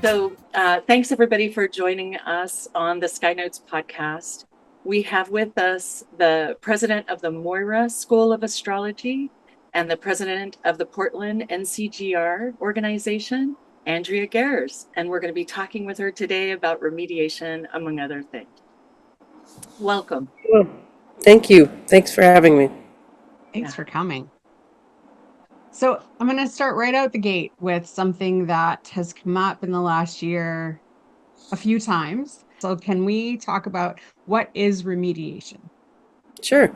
Thanks everybody for joining us on the Sky Notes podcast. We have with us the president of the Moira School of Astrology and the president of the Portland NCGR organization, Andrea Gehrz. And we're going to be talking with her today about remediation, among other things. Welcome. Well, thank you. Thanks for having me. Thanks for coming. So I'm going to start right out the gate with something that has come up in the last year a few times. So can we talk about what is remediation? Sure.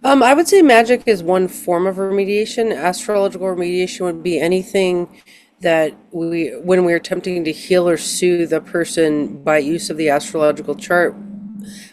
I would say magic is one form of remediation. Astrological remediation would be anything that when we're attempting to heal or soothe a person by use of the astrological chart,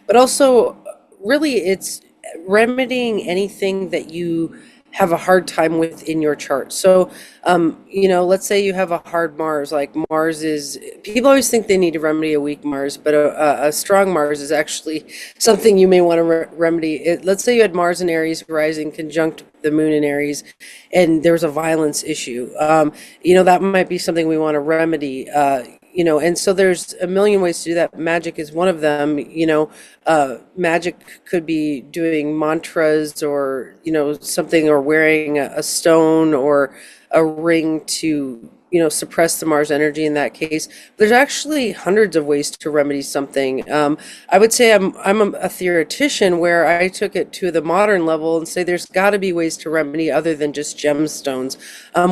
but also really it's remedying anything that you have a hard time with in your chart. So, let's say you have a hard Mars, like Mars is, people always think they need to remedy a weak Mars, but a strong Mars is actually something you may want to remedy. Let's say you had Mars in Aries rising conjunct the moon in Aries, and there's a violence issue. That might be something we want to remedy. And so there's a million ways to do that. Magic is one of them. Magic could be doing mantras or, something, or wearing a stone or a ring to, suppress the Mars energy in that case. There's actually hundreds of ways to remedy something. I would say I'm a theoretician where I took it to the modern level and say there's got to be ways to remedy other than just gemstones,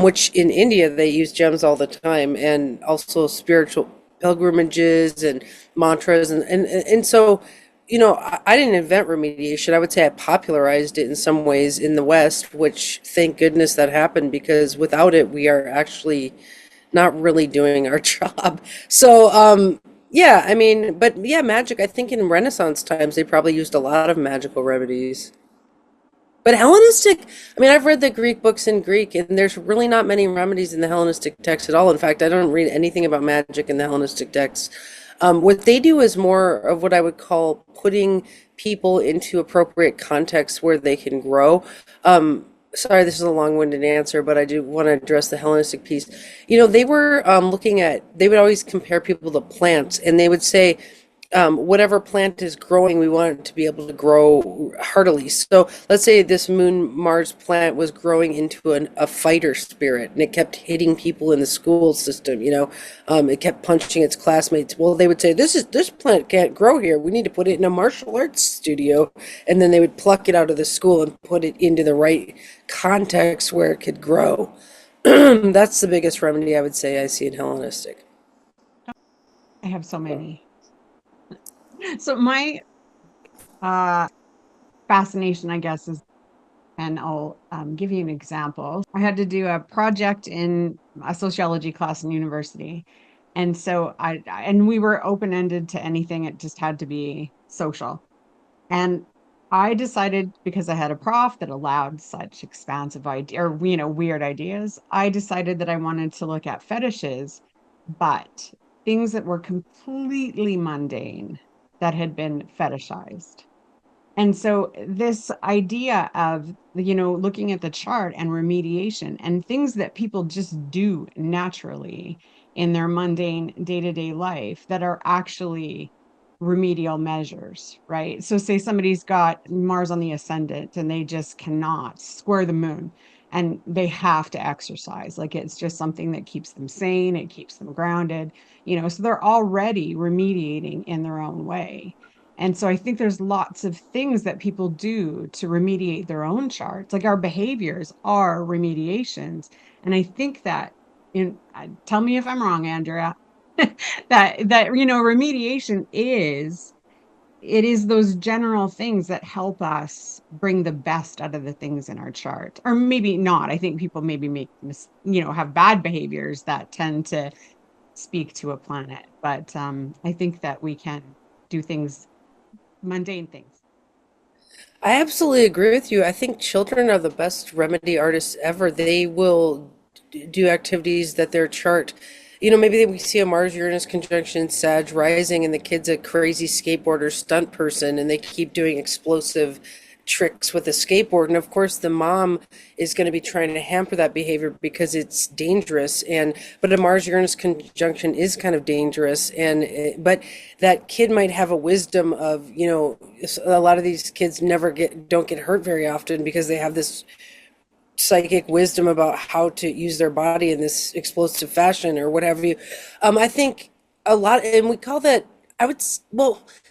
which in India they use gems all the time, and also spiritual pilgrimages and mantras. And so, I didn't invent remediation. I would say I popularized it in some ways in the West, which thank goodness that happened, because without it, we are actually not really doing our job. So, magic, I think in Renaissance times, they probably used a lot of magical remedies. But Hellenistic, I've read the Greek books in Greek, and there's really not many remedies in the Hellenistic text at all. In fact, I don't read anything about magic in the Hellenistic texts. What they do is more of what I would call putting people into appropriate contexts where they can grow. Sorry, this is a long-winded answer, but I do want to address the Hellenistic piece. They were they would always compare people to plants, and they would say, whatever plant is growing, we want it to be able to grow heartily. So let's say this Moon Mars plant was growing into a fighter spirit, and it kept hitting people in the school system. It kept punching its classmates. Well, they would say, this plant can't grow here. We need to put it in a martial arts studio, and then they would pluck it out of the school and put it into the right context where it could grow. That's the biggest remedy I would say I see in Hellenistic. I have so many. So my fascination, I guess, is, and I'll give you an example. I had to do a project in a sociology class in university. And so and we were open-ended to anything. It just had to be social. And I decided, because I had a prof that allowed such expansive weird ideas, I decided that I wanted to look at fetishes, but things that were completely mundane that had been fetishized. And so this idea of, looking at the chart and remediation and things that people just do naturally in their mundane day-to-day life that are actually remedial measures, right? So say somebody's got Mars on the ascendant and they just cannot square the moon, and they have to exercise. Like, it's just something that keeps them sane, it keeps them grounded, so they're already remediating in their own way. And so I think there's lots of things that people do to remediate their own charts. Like, our behaviors are remediations. And I think that, tell me if I'm wrong, Andrea, that remediation is those general things that help us bring the best out of the things in our chart. Or maybe not. I think people maybe have bad behaviors that tend to speak to a planet. But I think that we can do things, mundane things. I absolutely agree with you. I think children are the best remedy artists ever. They will do activities that their chart, maybe we see a Mars Uranus conjunction in Sag rising, and the kid's a crazy skateboarder stunt person, and they keep doing explosive tricks with a skateboard. And of course, the mom is going to be trying to hamper that behavior because it's dangerous. But a Mars Uranus conjunction is kind of dangerous. But that kid might have a wisdom of, a lot of these kids don't get hurt very often because they have this psychic wisdom about how to use their body in this explosive fashion or whatever you. I think a lot, and we call that,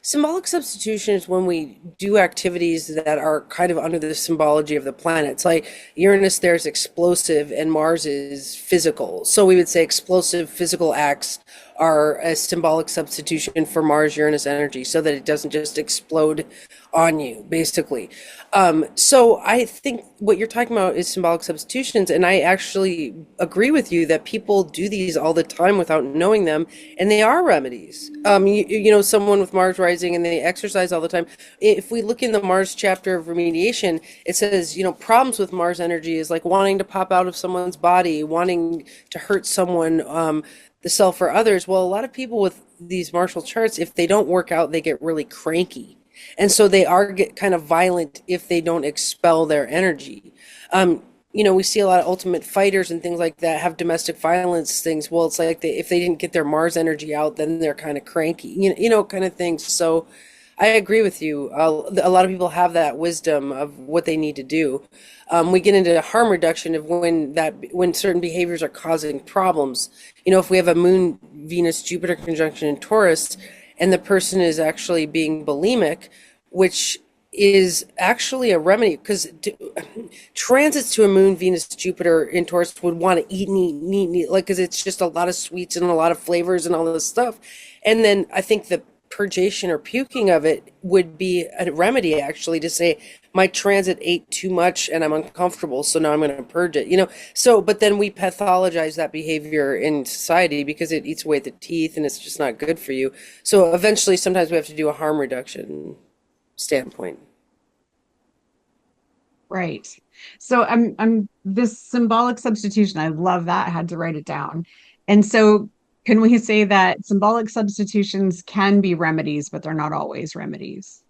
symbolic substitution is when we do activities that are kind of under the symbology of the planets. Like Uranus there is explosive and Mars is physical. So we would say explosive physical acts are a symbolic substitution for Mars Uranus energy so that it doesn't just explode on you, basically. So I think what you're talking about is symbolic substitutions, and I actually agree with you that people do these all the time without knowing them, and they are remedies. Someone with Mars rising and they exercise all the time. If we look in the Mars chapter of remediation, it says, problems with Mars energy is like wanting to pop out of someone's body, wanting to hurt someone, the self or others. Well, a lot of people with these martial charts, if they don't work out, they get really cranky. And so they get kind of violent if they don't expel their energy. We see a lot of ultimate fighters and things like that have domestic violence things. Well, it's like if they didn't get their Mars energy out, then they're kind of cranky, kind of things. So I agree with you. A lot of people have that wisdom of what they need to do. We get into harm reduction of when certain behaviors are causing problems. If we have a Moon, Venus, Jupiter conjunction in Taurus, and the person is actually being bulimic, which is actually a remedy, because transits to a Moon, Venus, Jupiter in Taurus would want to eat and eat and eat, and eat, like, because it's just a lot of sweets and a lot of flavors and all this stuff. And then I think the purgation or puking of it would be a remedy, actually, to say my transit ate too much and I'm uncomfortable, so now I'm going to purge it, but then we pathologize that behavior in society because it eats away at the teeth and it's just not good for you. So eventually sometimes we have to do a harm reduction standpoint. Right. So I'm this symbolic substitution. I love that. I had to write it down. And so can we say that symbolic substitutions can be remedies, but they're not always remedies?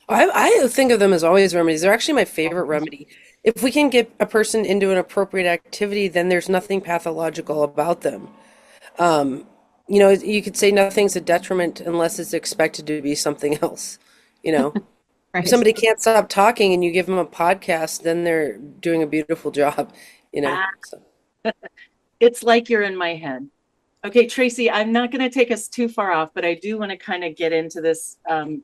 I think of them as always remedies. They're actually my favorite remedy. If we can get a person into an appropriate activity, then there's nothing pathological about them. You could say nothing's a detriment unless it's expected to be something else. If Right. somebody can't stop talking and you give them a podcast, then they're doing a beautiful job, So. It's like you're in my head. Okay, Tracy, I'm not going to take us too far off, but I do want to kind of get into this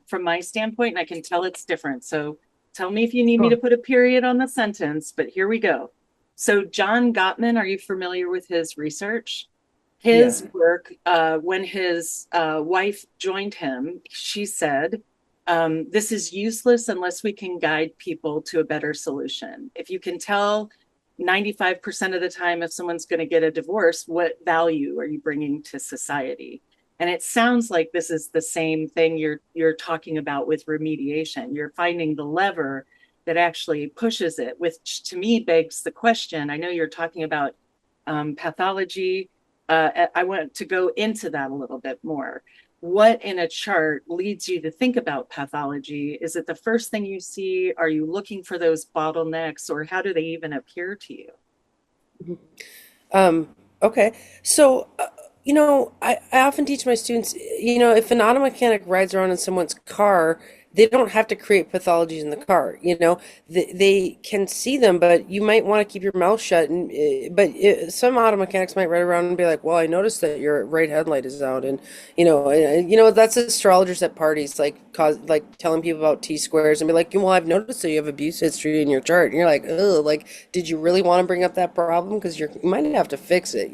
from my standpoint, and I can tell it's different. So tell me if you need me to put a period on the sentence, but here we go. So John Gottman, are you familiar with his research? His work, when his wife joined him, she said, this is useless unless we can guide people to a better solution. If you can tell 95% of the time if someone's going to get a divorce, what value are you bringing to society? And it sounds like this is the same thing you're talking about with remediation. You're finding the lever that actually pushes it, which to me begs the question. I know you're talking about pathology. I want to go into that a little bit more. What in a chart leads you to think about pathology? Is it the first thing you see? Are you looking for those bottlenecks, or how do they even appear to you? Okay. So, I often teach my students, if an auto mechanic rides around in someone's car, they don't have to create pathologies in the car. They can see them, but you might want to keep your mouth shut. Some auto mechanics might ride around and be like, "Well, I noticed that your right headlight is out," and that's astrologers at parties, like telling people about T-squares and be like, "Well, I've noticed that you have abuse history in your chart," and you're like, "Oh, like, did you really want to bring up that problem? Because you might have to fix it."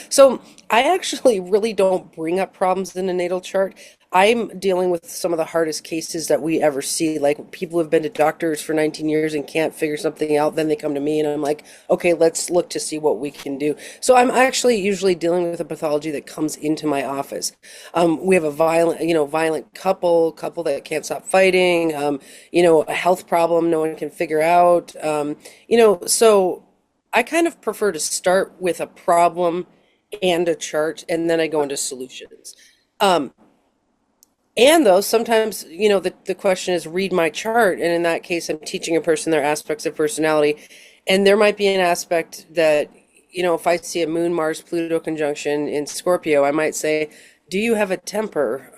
So I actually really don't bring up problems in a natal chart. I'm dealing with some of the hardest cases that we ever see. Like, people who've been to doctors for 19 years and can't figure something out. Then they come to me and I'm like, okay, let's look to see what we can do. So I'm actually usually dealing with a pathology that comes into my office. We have a violent couple that can't stop fighting, a health problem no one can figure out. So I kind of prefer to start with a problem and a chart, and then I go into solutions. And though sometimes, the question is read my chart. And in that case, I'm teaching a person their aspects of personality. And there might be an aspect that, if I see a Moon Mars Pluto conjunction in Scorpio, I might say, do you have a temper?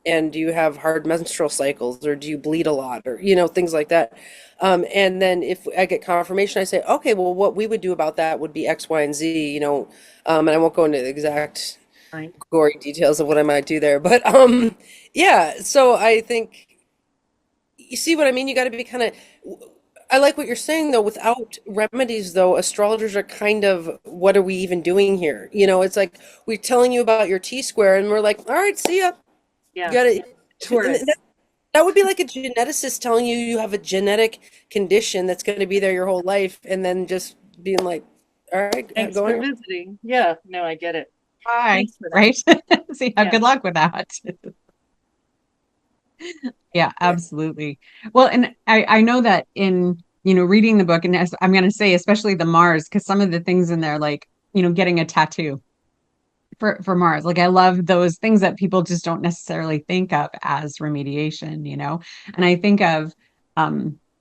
And do you have hard menstrual cycles, or do you bleed a lot, or, things like that. And then if I get confirmation, I say, okay, well, what we would do about that would be X, Y, and Z, and I won't go into the exact Right. gory details of what I might do there. But yeah, so I think you see what I mean? You got to be kind of I like what you're saying though, without remedies though, astrologers are kind of what are we even doing here? It's like we're telling you about your T square and we're like, all right, see ya. You Yeah. got to Taurus. that would be like a geneticist telling you you have a genetic condition that's going to be there your whole life and then just being like, all right, Thanks go on for your visiting. Yeah, no, I get it. Bye, Thanks for that. right? See, Yeah. good luck with that. Yeah, absolutely. Well, and I know that in, reading the book, and as I'm going to say, especially the Mars, because some of the things in there, like, getting a tattoo for Mars, like I love those things that people just don't necessarily think of as remediation, And I think of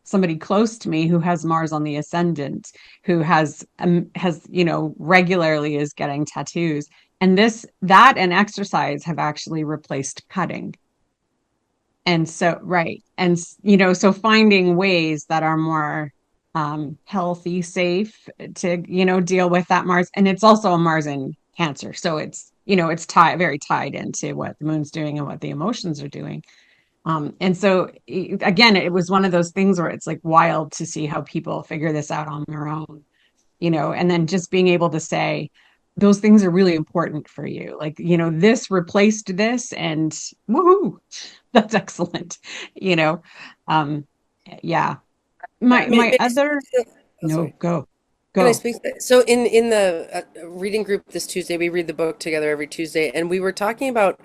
somebody close to me who has Mars on the ascendant, who regularly is getting tattoos. And that and exercise have actually replaced cutting. And so, right. And, so finding ways that are more healthy, safe to, deal with that Mars. And it's also a Mars in Cancer. So it's very tied into what the moon's doing and what the emotions are doing. And so, again, it was one of those things where it's like wild to see how people figure this out on their own, and then just being able to say, those things are really important for you. Like, this replaced this and woohoo, that's excellent. You know, um, yeah. My Yeah. my makes other oh, no, sorry. go, Can I go. speak? So in the reading group this Tuesday, we read the book together every Tuesday, and we were talking about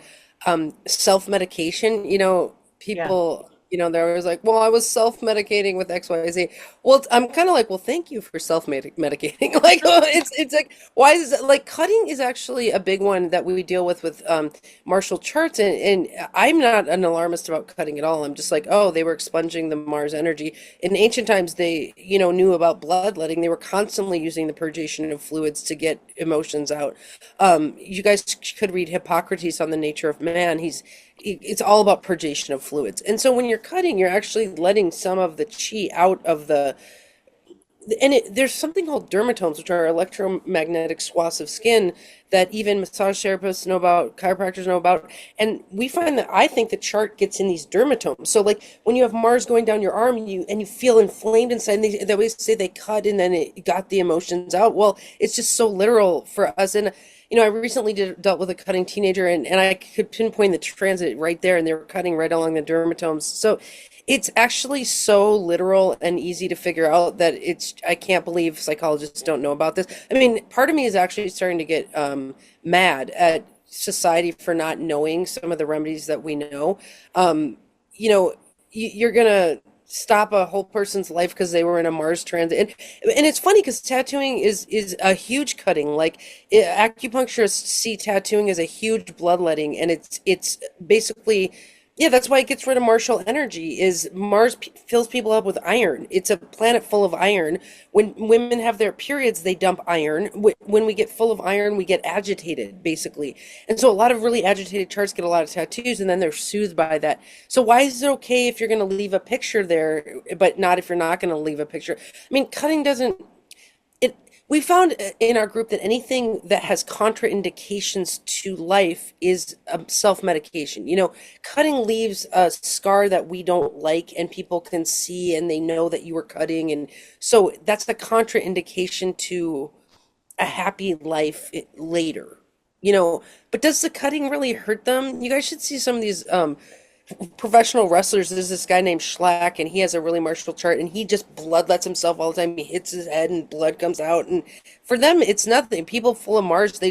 self-medication. Yeah. People, they're always like, "Well, I was self-medicating with X, Y, Z." Well, I'm kind of like, "Well, thank you for self-medicating." Like, it's like, why is it like cutting is actually a big one that we deal with martial charts, and I'm not an alarmist about cutting at all. I'm just like, oh, they were expunging the Mars energy. In ancient times, they, knew about bloodletting. They were constantly using the purgation of fluids to get emotions out. You guys could read Hippocrates on the nature of man. It's all about purgation of fluids. And so when you're cutting, you're actually letting some of the chi out of there's something called dermatomes, which are electromagnetic swaths of skin that even massage therapists know about, chiropractors know about. And we find that I think the chart gets in these dermatomes. So like when you have Mars going down your arm and you feel inflamed inside, and they always say they cut and then it got the emotions out. Well, it's just so literal for us. And I recently dealt with a cutting teenager, and I could pinpoint the transit right there, and they were cutting right along the dermatomes. So it's actually so literal and easy to figure out that I can't believe psychologists don't know about this. I mean, part of me is actually starting to get mad at society for not knowing some of the remedies that we know. You're gonna stop a whole person's life because they were in a Mars transit. And it's funny because tattooing is a huge cutting. Like acupuncturists see tattooing as a huge bloodletting, and it's basically, yeah, that's why it gets rid of martial energy. Is Mars fills people up with iron. It's a planet full of iron. When women have their periods, they dump iron. When we get full of iron, we get agitated, basically. And so a lot of really agitated charts get a lot of tattoos, and then they're soothed by that. So why is it okay if you're going to leave a picture there, but not if you're not going to leave a picture? I mean, cutting doesn't it we found in our group that anything that has contraindications to life is self-medication. Cutting leaves a scar that we don't like and people can see and they know that you were cutting, and so that's the contraindication to a happy life later. But does the cutting really hurt them? You guys should see some of these professional wrestlers. There's this guy named Schlack, and he has a really martial chart, and he just bloodlets himself all the time. He hits his head, and blood comes out. And for them, it's nothing. People full of Mars, to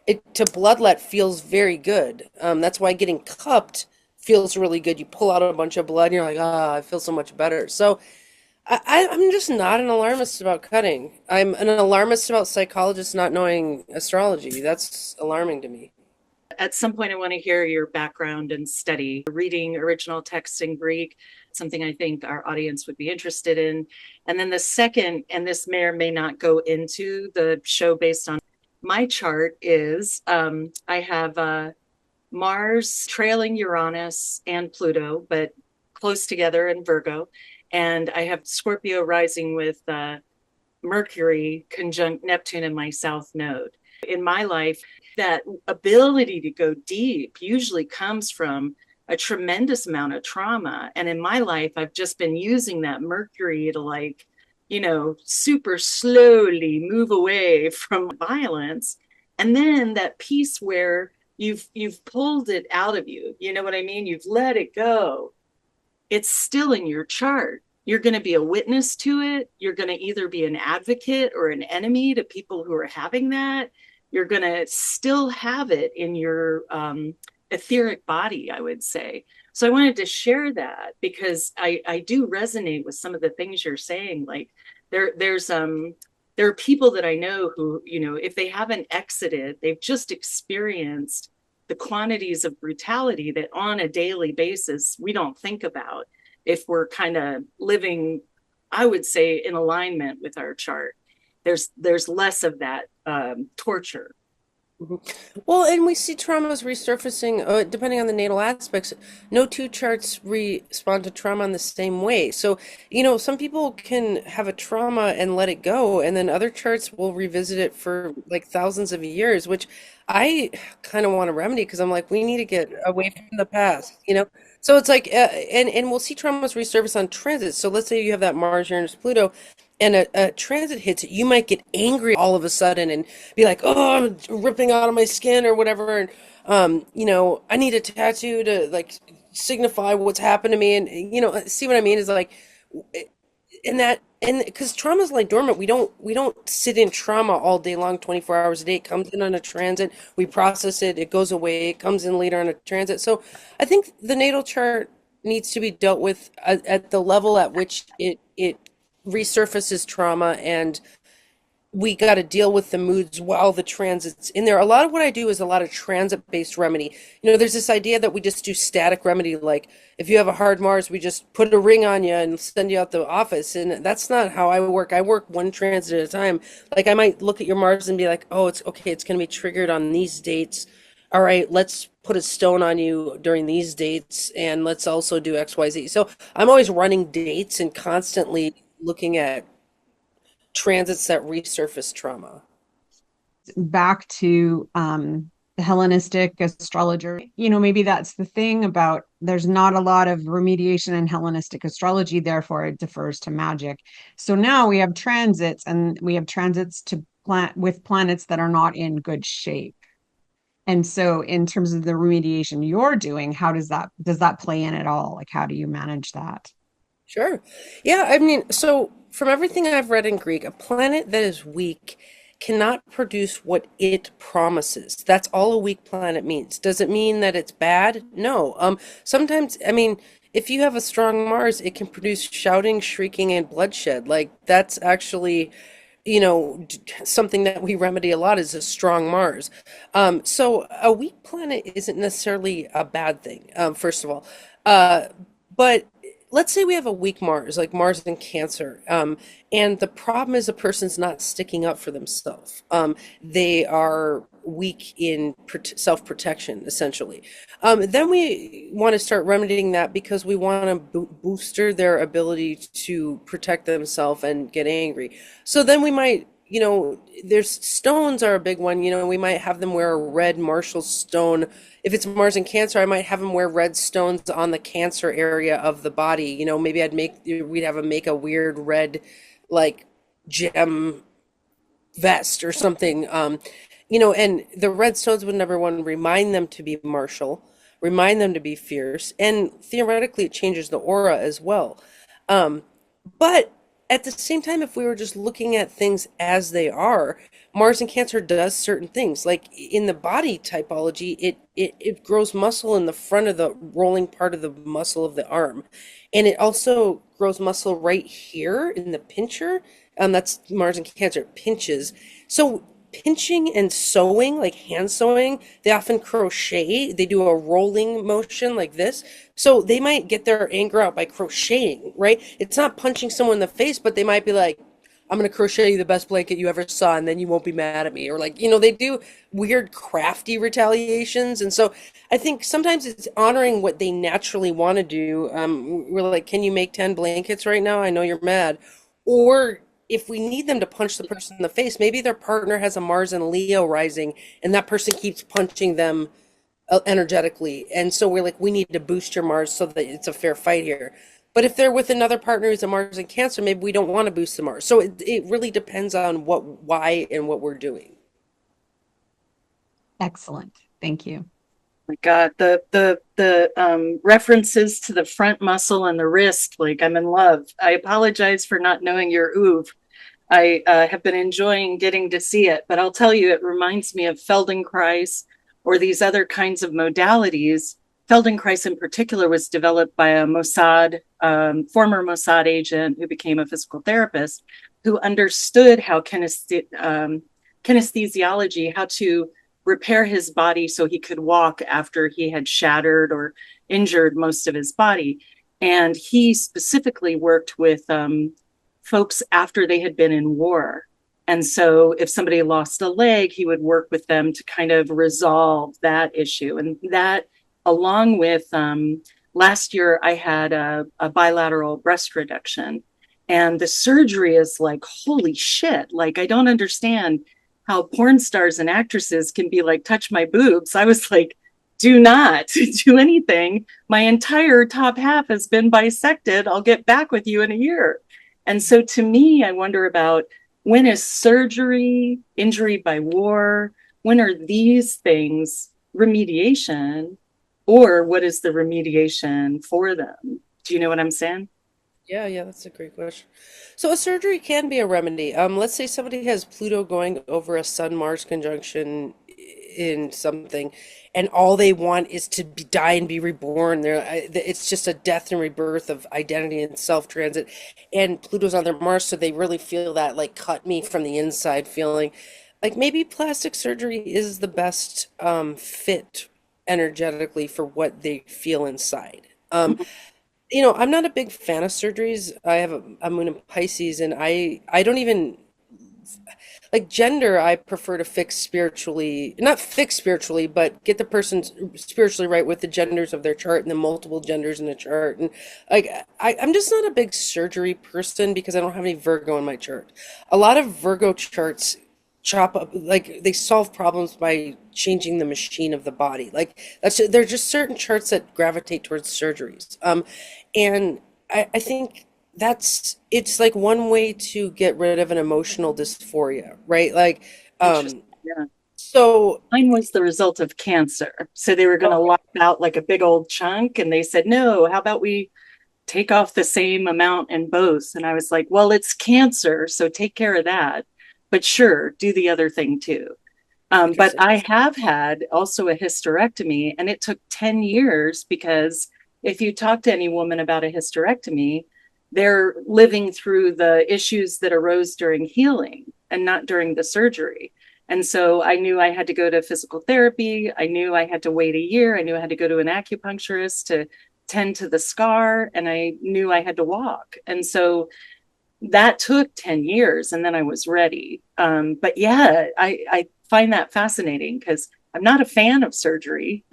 bloodlet feels very good. That's why getting cupped feels really good. You pull out a bunch of blood, and you're like, I feel so much better. So I'm just not an alarmist about cutting. I'm an alarmist about psychologists not knowing astrology. That's alarming to me. At some point, I want to hear your background and study. Reading original texts in Greek, something I think our audience would be interested in. And then the second, and this may or may not go into the show based on my chart, is I have Mars trailing Uranus and Pluto, but close together in Virgo. And I have Scorpio rising with Mercury conjunct Neptune in my south node. In my life, that ability to go deep usually comes from a tremendous amount of trauma. And in my life, I've just been using that Mercury to, like, super slowly move away from violence. And then that piece where you've pulled it out of you, you know what I mean? You've let it go. It's still in your chart. You're going to be a witness to it. You're going to either be an advocate or an enemy to people who are having that. You're going to still have it in your etheric body, I would say. So I wanted to share that because I do resonate with some of the things you're saying. Like there are people that I know who, if they haven't exited, they've just experienced the quantities of brutality that on a daily basis we don't think about if we're kind of living, I would say, in alignment with our chart. There's less of that torture. Well, and we see traumas resurfacing depending on the natal aspects. No two charts respond to trauma in the same way. So, some people can have a trauma and let it go, and then other charts will revisit it for like thousands of years, which I kind of want to remedy because I'm like, we need to get away from the past. So it's like, and we'll see traumas resurface on transits. So let's say you have that Mars, Uranus, Pluto, and a transit hits it, you might get angry all of a sudden and be like, oh, I'm ripping out of my skin or whatever. And, I need a tattoo to like signify what's happened to me. And, see what I mean? Is like, and because trauma is like dormant, we don't sit in trauma all day long, 24 hours a day. It comes in on a transit, we process it, it goes away, it comes in later on a transit. So I think the natal chart needs to be dealt with at the level at which it resurfaces trauma, and we got to deal with the moods while the transit's in there. A lot of what I do is a lot of transit-based remedy. There's this idea that we just do static remedy, like if you have a hard Mars, we just put a ring on you and send you out the office. And that's not how I work. I work one transit at a time. Like I might look at your Mars and be like, oh, it's okay, it's going to be triggered on these dates. All right, let's put a stone on you during these dates, and let's also do XYZ. So I'm always running dates and constantly looking at transits that resurface trauma. Back to the Hellenistic astrologer, maybe that's the thing about there's not a lot of remediation in Hellenistic astrology, therefore it defers to magic. So now we have transits, and we have transits to with planets that are not in good shape. And so in terms of the remediation you're doing, how does that play in at all? Like, how do you manage that? Sure. Yeah, I mean, so from everything I've read in Greek, a planet that is weak cannot produce what it promises. That's all a weak planet means. Does it mean that it's bad? No. Sometimes, I mean, if you have a strong Mars, it can produce shouting, shrieking, and bloodshed. Like that's actually, something that we remedy a lot is a strong Mars. So a weak planet isn't necessarily a bad thing, first of all. But let's say we have a weak Mars, like Mars in Cancer, and the problem is a person's not sticking up for themselves. They are weak in self-protection, essentially. Then we want to start remedying that because we want to booster their ability to protect themselves and get angry. So then we might, there's stones are a big one. We might have them wear a red Marshall stone. If it's Mars in Cancer, I might have them wear red stones on the Cancer area of the body. Maybe we'd have them make a weird red, like gem vest or something. And the red stones would, number one, remind them to be martial, remind them to be fierce, and theoretically it changes the aura as well. But at the same time, if we were just looking at things as they are, Mars in Cancer does certain things. Like in the body typology, it grows muscle in the front of the rolling part of the muscle of the arm. And it also grows muscle right here in the pincher. That's Mars in Cancer, it pinches. So pinching and sewing, like hand sewing. They often crochet. They do a rolling motion like this. So they might get their anger out by crocheting, right? It's not punching someone in the face, but they might be like, I'm going to crochet you the best blanket you ever saw, and then you won't be mad at me. Or like, they do weird crafty retaliations. And so I think sometimes it's honoring what they naturally want to do. We're like, can you make 10 blankets right now? I know you're mad. Or if we need them to punch the person in the face, maybe their partner has a Mars and Leo rising, and that person keeps punching them energetically. And so we're like, we need to boost your Mars so that it's a fair fight here. But if they're with another partner who's a Mars and Cancer, maybe we don't want to boost the Mars. So it really depends on why, and what we're doing. Excellent. Thank you. My God, the references to the front muscle and the wrist, like I'm in love. I apologize for not knowing your oeuvre. I have been enjoying getting to see it, but I'll tell you, it reminds me of Feldenkrais or these other kinds of modalities. Feldenkrais in particular was developed by a Mossad, former Mossad agent who became a physical therapist, who understood how kinesthesiology, how to repair his body so he could walk after he had shattered or injured most of his body. And he specifically worked with folks after they had been in war. And so if somebody lost a leg, he would work with them to kind of resolve that issue. And that, along with last year, I had a bilateral breast reduction. And the surgery is like, holy shit. Like, I don't understand how porn stars and actresses can be like, touch my boobs. I was like, do not do anything. My entire top half has been bisected. I'll get back with you in a year. And so to me, I wonder about, when is surgery, injury by war, when are these things remediation, or what is the remediation for them? Do you know what I'm saying? Yeah, that's a great question. So a surgery can be a remedy. Let's say somebody has Pluto going over a Sun-Mars conjunction in something, and all they want is to die and be reborn. It's just a death and rebirth of identity and self-transit. And Pluto's on their Mars, so they really feel that like cut me from the inside feeling. Like maybe plastic surgery is the best fit energetically for what they feel inside. I'm not a big fan of surgeries. I have a moon in Pisces, and I don't even like gender. I prefer to fix spiritually, not fix spiritually, but get the person spiritually right with the genders of their chart and the multiple genders in the chart. And like I'm just not a big surgery person because I don't have any Virgo in my chart. A lot of Virgo charts chop up, like they solve problems by changing the machine of the body. Like there're just certain charts that gravitate towards surgeries. And I think it's like one way to get rid of an emotional dysphoria, right? Like, Yeah. so Mine was the result of cancer. So they were going to lop out like a big old chunk. And they said, no, how about we take off the same amount in both? And I was like, well, it's cancer. So take care of that. But sure, do the other thing too. But I have had also a hysterectomy, and it took 10 years because if you talk to any woman about a hysterectomy, they're living through the issues that arose during healing and not during the surgery. And so I knew I had to go to physical therapy. I knew I had to wait a year. I knew I had to go to an acupuncturist to tend to the scar. And I knew I had to walk. And so that took 10 years, and then I was ready. But yeah, I find that fascinating because I'm not a fan of surgery.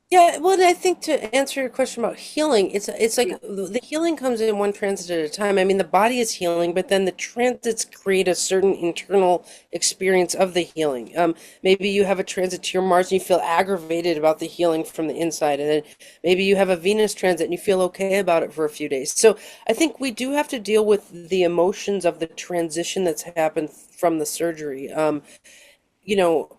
yeah, well, I think to answer your question about healing, it's like the healing comes in one transit at a time. I mean, the body is healing, but then the transits create a certain internal experience of the healing. Maybe you have a transit to your Mars and you feel aggravated about the healing from the inside, and then maybe you have a Venus transit and you feel okay about it for a few days. So I think we do have to deal with the emotions of the transition that's happened from the surgery. You know,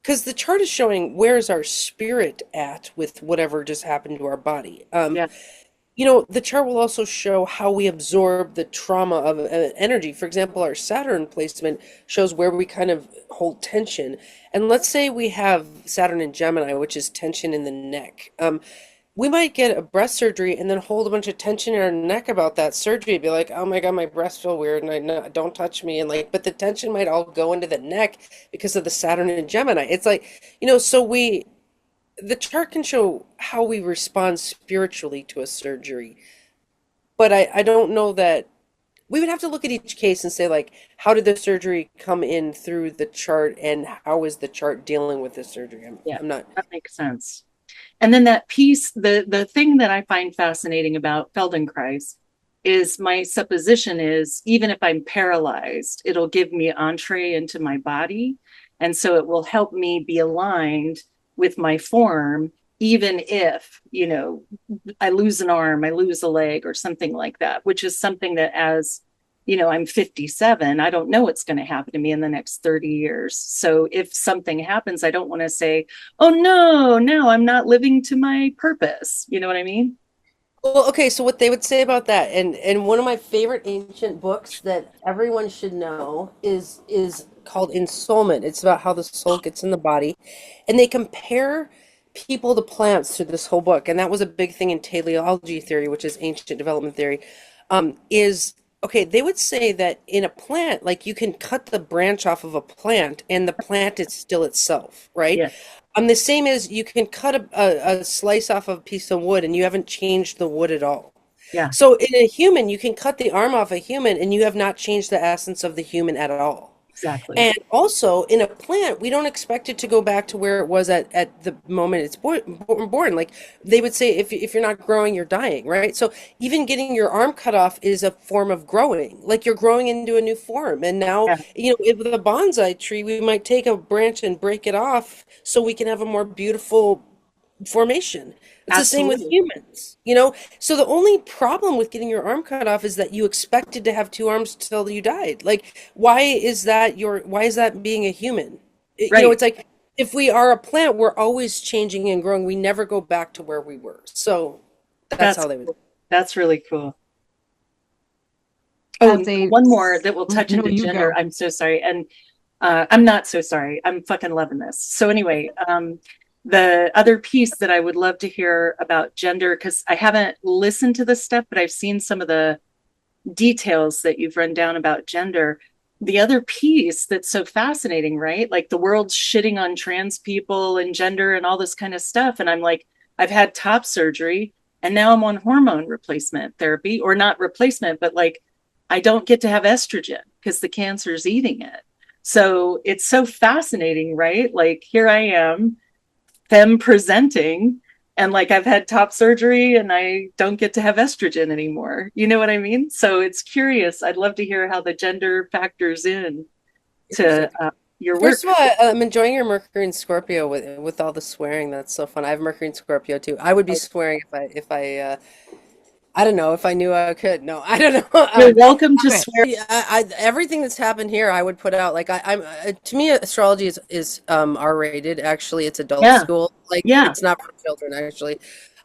because the chart is showing where's our spirit at with whatever just happened to our body. Yeah. The chart will also show how we absorb the trauma of energy. For example, our Saturn placement shows where we kind of hold tension. And let's say we have Saturn in Gemini, which is tension in the neck. we might get a breast surgery and then hold a bunch of tension in our neck about that surgery. Be like, oh my God, my breasts feel weird and don't touch me. And like, but the tension might all go into the neck because of the Saturn and Gemini. It's like, so the chart can show how we respond spiritually to a surgery. But I don't know that we would have to look at each case and say, like, how did the surgery come in through the chart and how is the chart dealing with the surgery? Yeah, I'm not. that makes sense. And then that piece, the thing that I find fascinating about Feldenkrais is my supposition is even if I'm paralyzed, it'll give me entree into my body. And so it will help me be aligned with my form, even if, I lose an arm, I lose a leg or something like that, which is something that as I'm 57. I don't know what's going to happen to me in the next 30 years. So if something happens, I don't want to say, oh no, now I'm not living to my purpose. You know what I mean? Well, okay, so what they would say about that, and one of my favorite ancient books that everyone should know is called Ensoulment. It's about how the soul gets in the body, and they compare people to plants through this whole book, and that was a big thing in teleology theory, which is ancient development theory. Is okay, they would say that in a plant, like you can cut the branch off of a plant, and the plant is still itself, right? Yeah. The same as you can cut a slice off of a piece of wood and you haven't changed the wood at all. Yeah. So in a human, you can cut the arm off a human and you have not changed the essence of the human at all. Exactly. And also in a plant, we don't expect it to go back to where it was at the moment it's born. Like they would say, if you're not growing, you're dying, right? So even getting your arm cut off is a form of growing. Like you're growing into a new form. And now, Yeah. with a bonsai tree, we might take a branch and break it off so we can have a more beautiful formation. It's the same with Absolutely. humans. So the only problem with getting your arm cut off is that you expected to have two arms till you died. Like, why is that being a human? Right. It's like if we are a plant, we're always changing and growing. We never go back to where we were. So that's That's how they would. cool. That's really cool. Oh, As a, one more that will touch no, into you gender. go. I'm so sorry. And I'm not so sorry. I'm fucking loving this. So anyway, the other piece that I would love to hear about gender, because I haven't listened to this stuff, but I've seen some of the details that you've run down about gender. The other piece that's so fascinating, right? Like the world's shitting on trans people and gender and all this kind of stuff. And I'm like, I've had top surgery and now I'm on hormone replacement therapy, or not replacement, but like I don't get to have estrogen because the cancer's eating it. So it's so fascinating, right? Like here I am, femme presenting, and like I've had top surgery and I don't get to have estrogen anymore. You know what I mean? So it's curious. I'd love to hear how the gender factors in to Interesting. your work. First of all, I'm enjoying your Mercury and Scorpio with all the swearing. That's so fun. I have Mercury and Scorpio too. I would be swearing if I don't know if I knew I could. No, I don't know. You're welcome to Stop it. swear. Yeah, everything that's happened here, I would put out. Like I'm to me, astrology is R-rated. Actually, it's adult Yeah. school. Like Yeah. it's not for children. Actually,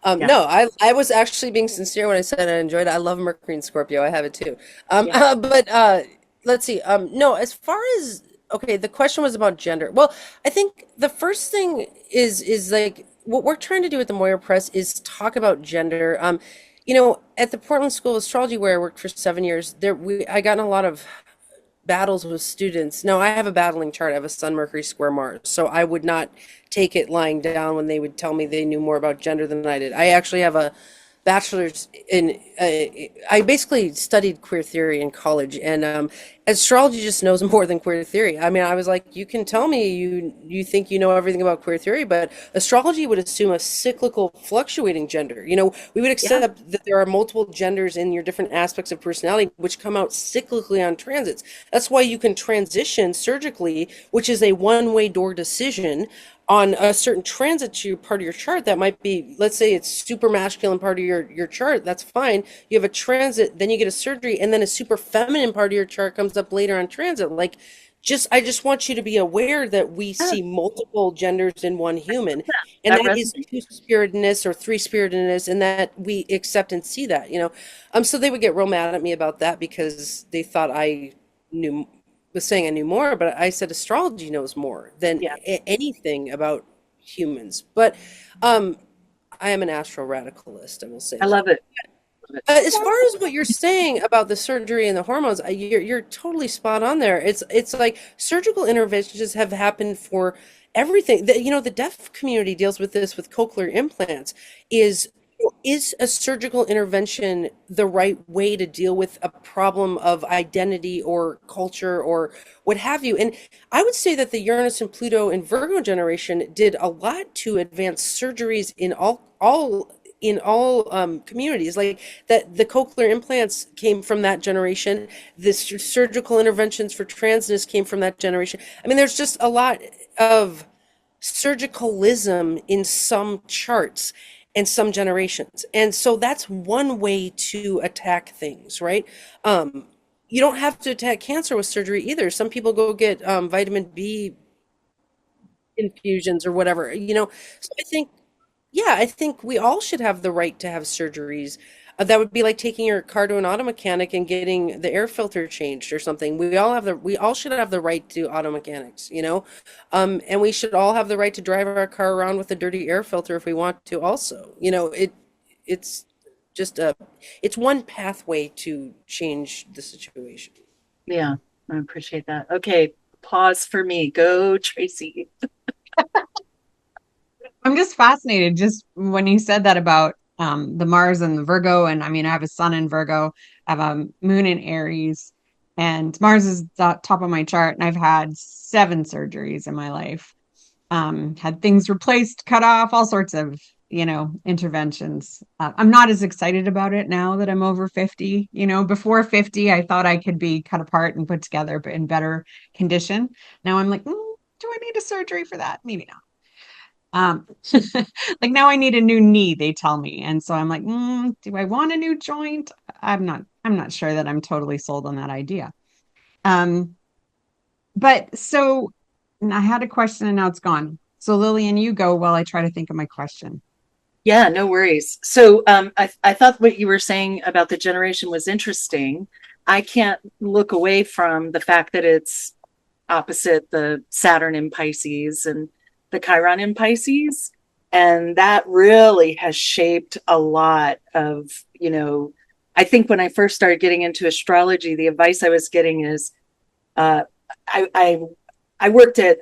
Yeah. no, I was actually being sincere when I said I enjoyed it. I love Mercury and Scorpio. I have it too. Yeah. But let's see. No, as far as okay, the question was about gender. Well, I think the first thing is like what we're trying to do at the Moira Press is talk about gender. At the Portland School of Astrology, where I worked for 7 years, I got in a lot of battles with students. Now, I have a battling chart. I have a Sun, Mercury, square Mars, so I would not take it lying down when they would tell me they knew more about gender than I did. I actually have a bachelor's in. I basically studied queer theory in college, and astrology just knows more than queer theory. I mean, I was like, you can tell me you think you know everything about queer theory, but astrology would assume a cyclical, fluctuating gender. We would Yeah. accept that there are multiple genders in your different aspects of personality, which come out cyclically on transits. That's why you can transition surgically, which is a one-way door decision on a certain transit to part of your chart that might be, let's say it's super masculine part of your chart, that's fine. You have a transit, then you get a surgery, and then a super feminine part of your chart comes up later on transit. Like, I just want you to be aware that we Yeah. see multiple genders in one human, and That that is resonates. two-spiritedness or three-spiritedness, and that we accept and see that. So they would get real mad at me about that because they thought I knew was saying I knew more, but I said astrology knows more than Yeah. anything about humans. But um, I am an astro radicalist, I will say I that. love it. Love it. As far as what you're saying about the surgery and the hormones, you're totally spot on there. It's like surgical interventions have happened for everything. The deaf community deals with this with cochlear implants. Is is a surgical intervention the right way to deal with a problem of identity or culture or what have you? And I would say that the Uranus and Pluto and Virgo generation did a lot to advance surgeries in all communities. Like that, the cochlear implants came from that generation. The surgical interventions for transness came from that generation. I mean, there's just a lot of surgicalism in some charts and some generations. And so that's one way to attack things, right? You don't have to attack cancer with surgery either. Some people go get vitamin B infusions or whatever, So I think we all should have the right to have surgeries. That would be like taking your car to an auto mechanic and getting the air filter changed or something. We all should have the right to auto mechanics. And we should all have the right to drive our car around with a dirty air filter if we want to also. It's just it's one pathway to change the situation. Yeah, I appreciate that. Okay, pause for me. Go, Tracy. I'm just fascinated just when you said that about the Mars and the Virgo. And I mean, I have a sun in Virgo, I have a moon in Aries, and Mars is the top of my chart. And I've had 7 surgeries in my life, had things replaced, cut off, all sorts of, interventions. I'm not as excited about it now that I'm over 50. Before 50, I thought I could be cut apart and put together, but in better condition. Now I'm like, do I need a surgery for that? Maybe not. Um, like now I need a new knee, they tell me. And so I'm like, do I want a new joint? I'm not sure that I'm totally sold on that idea. Um, but so and I had a question and now it's gone. So Lillian, you go while I try to think of my question. Yeah, no worries. So I thought what you were saying about the generation was interesting. I can't look away from the fact that it's opposite the Saturn in Pisces and the Chiron in Pisces. And that really has shaped a lot of, I think when I first started getting into astrology, the advice I was getting is uh, I I worked at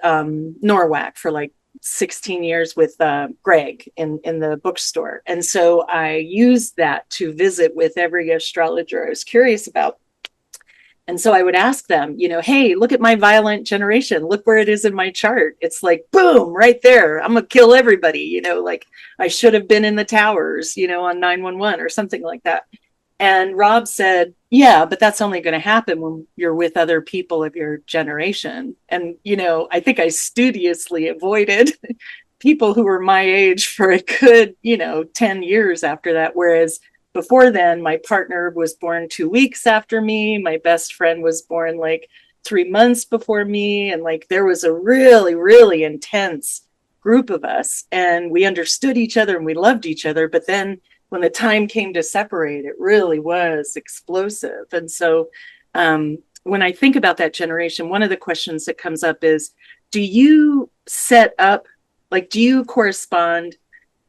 Norwalk for like 16 years with Greg in the bookstore. And so I used that to visit with every astrologer I was curious about. And so I would ask them, hey, look at my violent generation. Look where it is in my chart. It's like, boom, right there. I'm going to kill everybody, like I should have been in the towers, on 911 or something like that. And Rob said, yeah, but that's only going to happen when you're with other people of your generation. And, I think I studiously avoided people who were my age for a good, 10 years after that. Whereas before then, my partner was born 2 weeks after me. My best friend was born like 3 months before me. And like there was a really, really intense group of us. And we understood each other and we loved each other. But then when the time came to separate, it really was explosive. And so when I think about that generation, one of the questions that comes up is, do you set up, like, do you correspond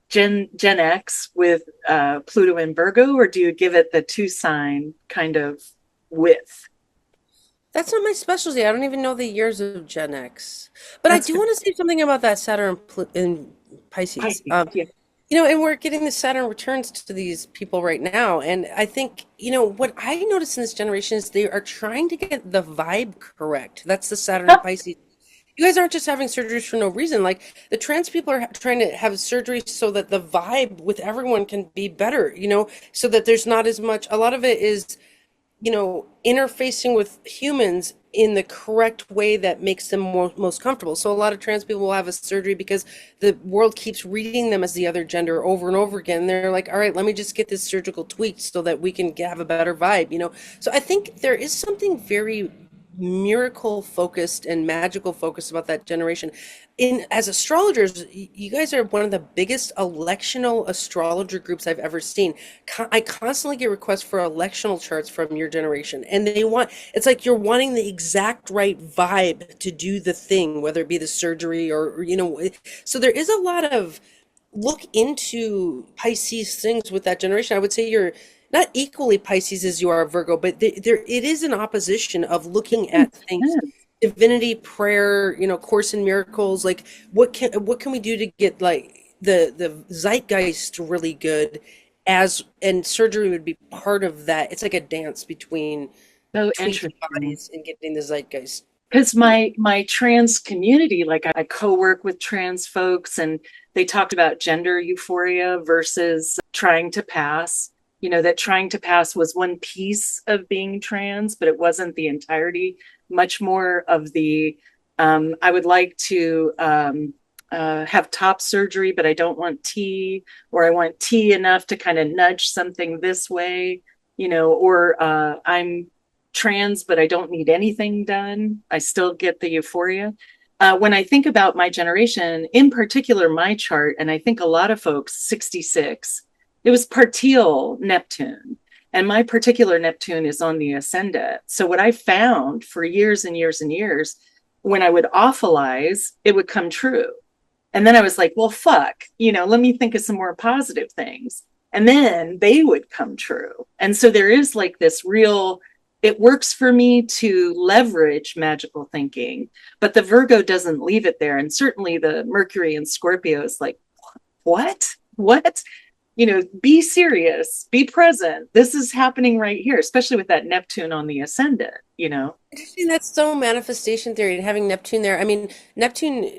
Gen X with Pluto and Virgo, or do you give it the 2 sign kind of width? That's not my specialty. I don't even know the years of Gen X. But I That's do good. want to say something about that Saturn in Pisces. Yeah. And we're getting the Saturn returns to these people right now. And I think, what I notice in this generation is they are trying to get the vibe correct. That's the Saturn in Pisces. You guys aren't just having surgeries for no reason. Like the trans people are trying to have surgery so that the vibe with everyone can be better, so that there's not as much. A lot of it is, interfacing with humans in the correct way that makes them most comfortable. So a lot of trans people will have a surgery because the world keeps reading them as the other gender over and over again. They're like, all right, let me just get this surgical tweaked so that we can have a better vibe. So I think there is something very miracle focused and magical focused about that generation. As astrologers, you guys are one of the biggest electional astrologer groups I've ever seen. I constantly get requests for electional charts from your generation, and it's like you're wanting the exact right vibe to do the thing, whether it be the surgery or so there is a lot of look into Pisces things with that generation. I would say you're not equally Pisces as you are Virgo, but there it is an opposition of looking at things, divinity, prayer, Course in Miracles. Like, what can we do to get like the zeitgeist really good? And surgery would be part of that. It's like a dance between So tweaking interesting. bodies and getting the zeitgeist. Because my trans community, like I co-work with trans folks, and they talked about gender euphoria versus trying to pass. That trying to pass was one piece of being trans, but it wasn't the entirety. Much more of the I would like to have top surgery, but I don't want T, or I want T enough to kind of nudge something this way, or I'm trans, but I don't need anything done. I still get the euphoria. When I think about my generation, in particular, my chart, and I think a lot of folks, 66, it was partial Neptune. And my particular Neptune is on the ascendant. So what I found for years and years and years, when I would awfulize, it would come true. And then I was like, well, fuck, let me think of some more positive things. And then they would come true. And so there is like this real, it works for me to leverage magical thinking, but the Virgo doesn't leave it there. And certainly the Mercury and Scorpio is like, what? What? Be serious, be present. This is happening right here, especially with that Neptune on the ascendant. Interesting. That's so manifestation theory and having Neptune there. I mean, Neptune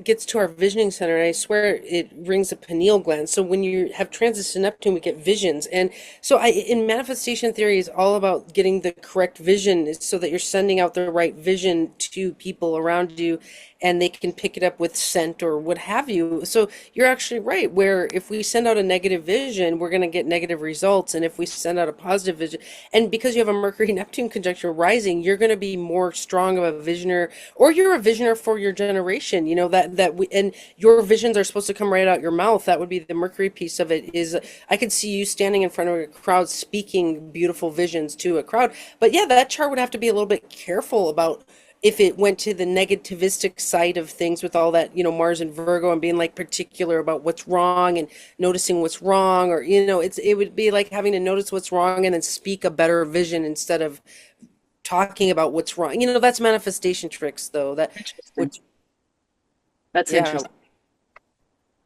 gets to our visioning center, and I swear it rings the pineal gland. So when you have transits to Neptune, we get visions. And so in manifestation theory is all about getting the correct vision so that you're sending out the right vision to people around you and they can pick it up with scent or what have you. So you're actually right, where if we send out a negative vision, we're going to get negative results. And if we send out a positive vision, and because you have a Mercury Neptune conjunction rising, you're going to be more strong of a visioner, or you're a visioner for your generation, and your visions are supposed to come right out your mouth. That would be the Mercury piece of it. Is I could see you standing in front of a crowd speaking beautiful visions to a crowd. But yeah, that chart would have to be a little bit careful about if it went to the negativistic side of things with all that, Mars and Virgo, and being like particular about what's wrong and noticing what's wrong, or, it would be like having to notice what's wrong and then speak a better vision instead of talking about what's wrong. That's manifestation tricks though. Interesting. That's Yeah, interesting.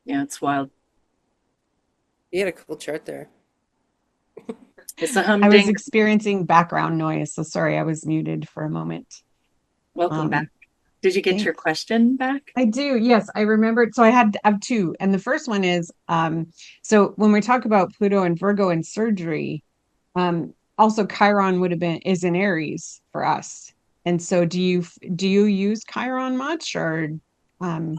Yeah, it's wild. you had a cool chart there. It's a I was humding. experiencing background noise, so sorry, I was muted for a moment. Welcome back. Um, Did you get your Thanks. question back? I do. Yes, I remembered. So I have two, and the first one is so when we talk about Pluto and Virgo and surgery, also Chiron would have been is in Aries for us. And so do you use Chiron much or um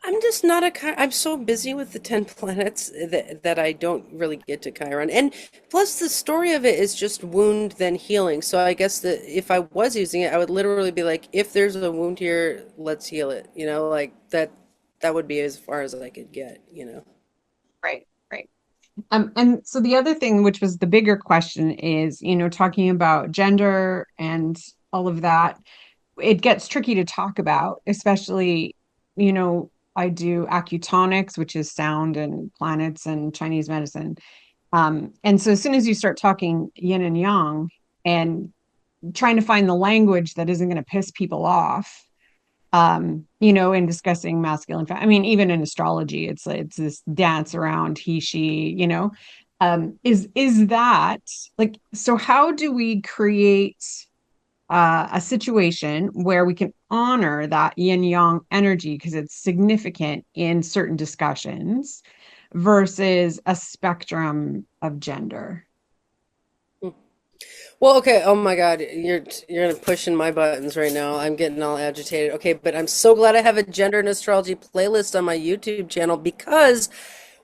I'm just not I'm so busy with the 10 planets that I don't really get to Chiron. And plus, the story of it is just wound, then healing. So I guess that if I was using it, I would literally be like, if there's a wound here, let's heal it. Like that would be as far as I could get. right, right. And so the other thing, which was the bigger question, is, talking about gender and all of that, it gets tricky to talk about, especially, you know, I do acutonics, which is sound and planets and Chinese medicine. And so as soon as you start talking yin and yang and trying to find the language that isn't going to piss people off, in discussing masculine, I mean, even in astrology, it's this dance around he, she, is that like, so how do we create a situation where we can honor that yin yang energy because it's significant in certain discussions versus a spectrum of gender? Well, okay. Oh my God, you're pushing my buttons right now. I'm getting all agitated. Okay, but I'm so glad I have a gender and astrology playlist on my YouTube channel because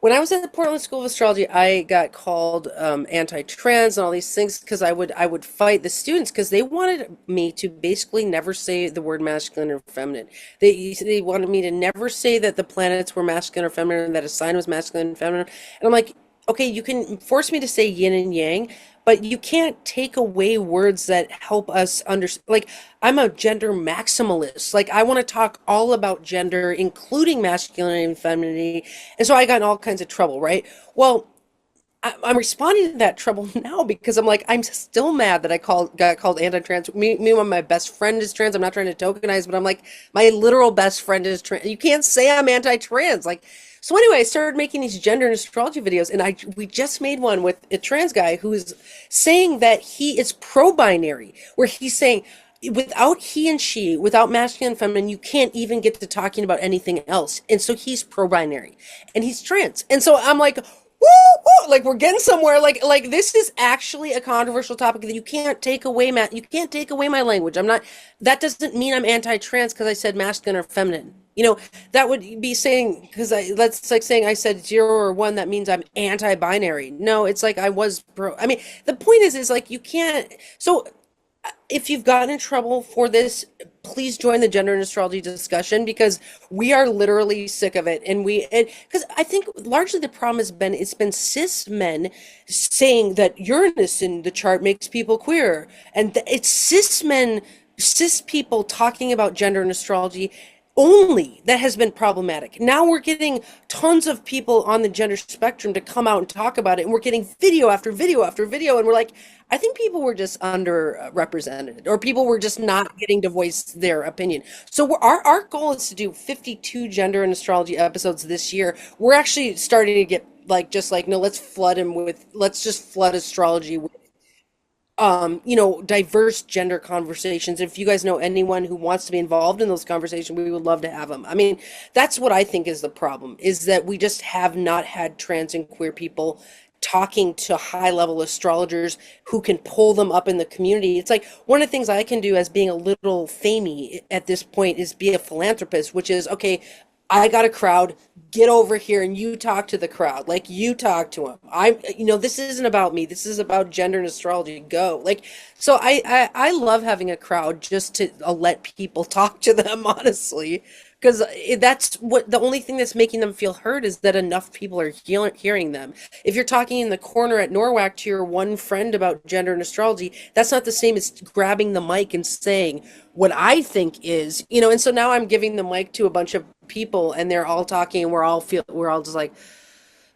when I was at the Portland School of Astrology, I got called anti-trans and all these things because I would fight the students because they wanted me to basically never say the word masculine or feminine. They wanted me to never say that the planets were masculine or feminine, that a sign was masculine and feminine. And I'm like, okay, you can force me to say yin and yang, but you can't take away words that help us understand. Like, I'm a gender maximalist. Like, I want to talk all about gender, including masculinity and femininity. And so I got in all kinds of trouble, right? Well, I'm responding to that trouble now because I'm like, I'm still mad that got called anti-trans. Meanwhile, my best friend is trans. I'm not trying to tokenize, but I'm like, my literal best friend is trans. You can't say I'm anti-trans. Like, so anyway, I started making these gender and astrology videos, and we just made one with a trans guy who's saying that he is pro-binary, where he's saying without he and she, without masculine and feminine, you can't even get to talking about anything else. And so he's pro-binary, and he's trans. And so I'm like, woo, woo, like we're getting somewhere. Like this is actually a controversial topic that you can't take away, Matt. You can't take away my language. I'm not. That doesn't mean I'm anti-trans because I said masculine or feminine. You know, that would be saying, because that's like saying I said 0 or 1, that means I'm anti-binary. No, it's like I was pro. I mean, the point is like you can't. So if you've gotten in trouble for this, please join the gender and astrology discussion because we are literally sick of it. And because I think largely the problem it's been cis men saying that Uranus in the chart makes people queer. And it's cis people talking about gender and astrology only that has been problematic. Now we're getting tons of people on the gender spectrum to come out and talk about it, and we're getting video after video after video, and we're like, I think people were just underrepresented, or people were just not getting to voice their opinion. So our goal is to do 52 gender and astrology episodes this year. We're actually starting to get no, let's just flood astrology with diverse gender conversations. If you guys know anyone who wants to be involved in those conversations, we would love to have them. I mean, that's what I think is the problem, is that we just have not had trans and queer people talking to high level astrologers who can pull them up in the community. It's like one of the things I can do as being a little famey at this point is be a philanthropist, which is, okay, I got a crowd, get over here and you talk to the crowd. Like you talk to them. This isn't about me. This is about gender and astrology. Go. Like, so I love having a crowd just to let people talk to them, honestly. Because that's what the only thing that's making them feel heard is that enough people are hearing them. If you're talking in the corner at Norwalk to your one friend about gender and astrology, that's not the same as grabbing the mic and saying what I think is, and so now I'm giving the mic to a bunch of people and they're all talking and we're all just like,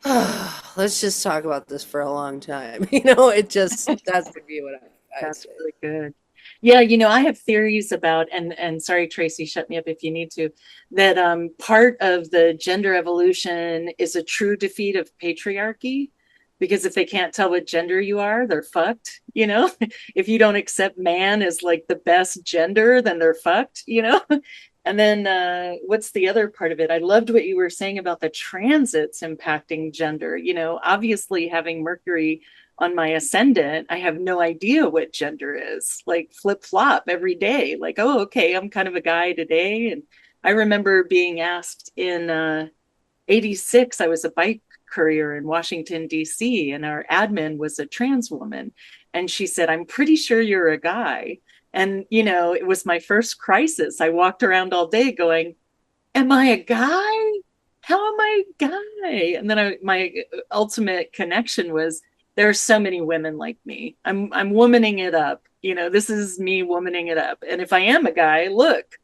oh, let's just talk about this for a long time. That would be what I That's say. really good. Yeah, I have theories about, and sorry, Tracy, shut me up if you need to, that part of the gender evolution is a true defeat of patriarchy, because if they can't tell what gender you are, they're fucked, If you don't accept man as like the best gender, then they're fucked, And then what's the other part of it? I loved what you were saying about the transits impacting gender. Obviously having Mercury on my ascendant, I have no idea what gender is. Like flip flop every day. Like, oh, okay, I'm kind of a guy today. And I remember being asked in '86, I was a bike courier in Washington, D.C., and our admin was a trans woman. And she said, I'm pretty sure you're a guy. And, it was my first crisis. I walked around all day going, am I a guy? How am I a guy? And then my ultimate connection was, there are so many women like me. I'm womaning it up. This is me womaning it up. And if I am a guy, look,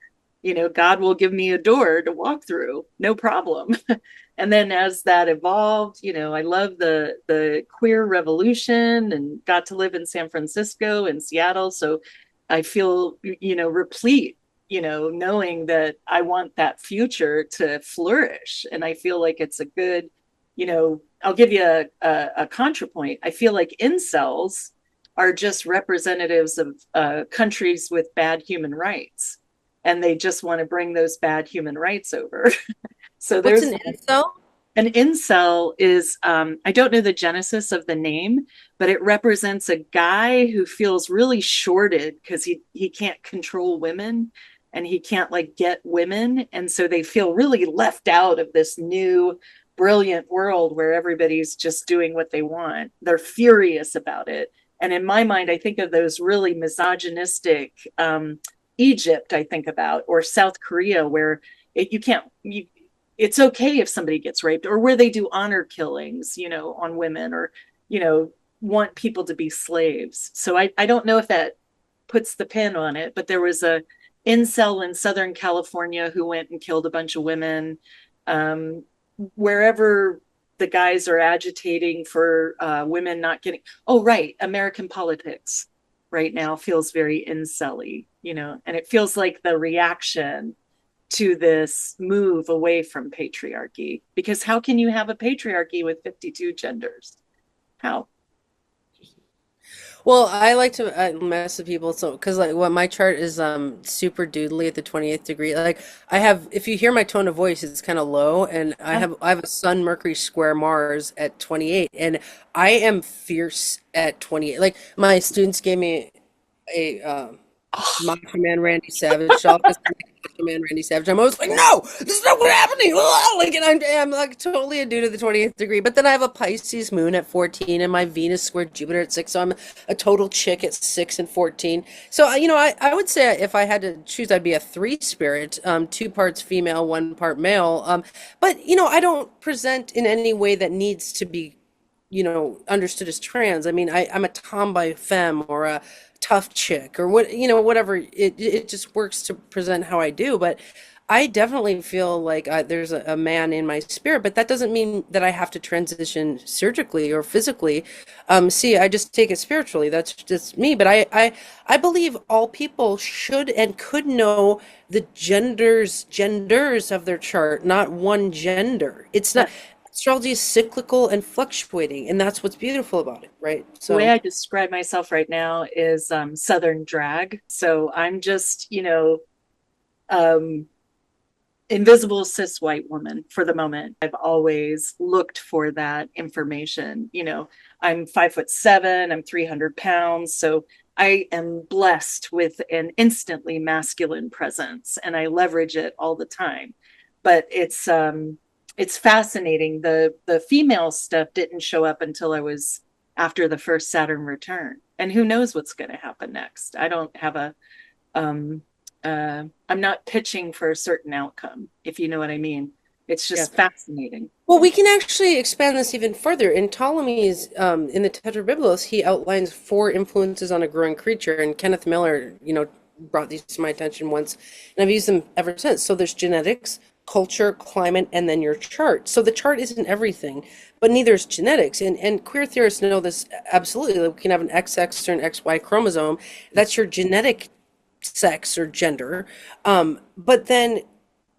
God will give me a door to walk through. No problem. And then as that evolved, I love the queer revolution and got to live in San Francisco and Seattle. So I feel, replete, knowing that I want that future to flourish. And I feel like it's a good, I'll give you a contrapoint. I feel like incels are just representatives of countries with bad human rights. And they just want to bring those bad human rights over. So What's there's an incel? an incel is, I don't know the genesis of the name, but it represents a guy who feels really shorted because he can't control women and he can't like get women. And so they feel really left out of this new brilliant world where everybody's just doing what they want. They're furious about it. And in my mind, I think of those really misogynistic Egypt, I think about, or South Korea, where it's okay if somebody gets raped, or where they do honor killings, on women, or, want people to be slaves. So I don't know if that puts the pin on it, but there was a incel in Southern California who went and killed a bunch of women. Um, Wherever the guys are agitating for women not getting, oh, right, American politics right now feels very incel-y, and it feels like the reaction to this move away from patriarchy. Because how can you have a patriarchy with 52 genders? How? Well, I like to mess with people, so because like what my chart is super doodly at the 28th degree. Like I have, if you hear my tone of voice, it's kind of low, and I have a Sun Mercury square Mars at 28, and I am fierce at 28. Like my students gave me a Macho Man Randy Savage doll. Macho Man Randy Savage. I'm always like, no, this is not what's happening. Like, and I'm like totally a dude at the 28th degree. But then I have a Pisces moon at 14 and my Venus square Jupiter at 6. So I'm a total chick at 6 and 14. So, I would say if I had to choose, I'd be a three spirit, two parts female, one part male. But, I don't present in any way that needs to be understood as trans. I mean, I'm a tomboy femme or a tough chick or whatever. It just works to present how I do. But I definitely feel like there's a man in my spirit, but that doesn't mean that I have to transition surgically or physically. See, I just take it spiritually. That's just me. But I believe all people should and could know the genders of their chart, not one gender. It's not. Astrology is cyclical and fluctuating, and that's what's beautiful about it, right? The way So, I describe myself right now is Southern drag. So I'm just, um, invisible cis white woman for the moment. I've always looked for that information. I'm 5'7", I'm 300 pounds. So I am blessed with an instantly masculine presence and I leverage it all the time. But it's fascinating. The female stuff didn't show up until I was after the first Saturn return. And who knows what's going to happen next? I don't have um, I'm not pitching for a certain outcome, if you know what I mean. It's yeah. just fascinating. Well, we can actually expand this even further. In Ptolemy's, in the Tetrabiblos, he outlines four influences on a growing creature, and Kenneth Miller, brought these to my attention once, and I've used them ever since. So there's genetics, culture, climate, and then your chart. So the chart isn't everything, but neither is genetics. And queer theorists know this absolutely. Like we can have an XX or an XY chromosome. That's your genetic sex or gender. But then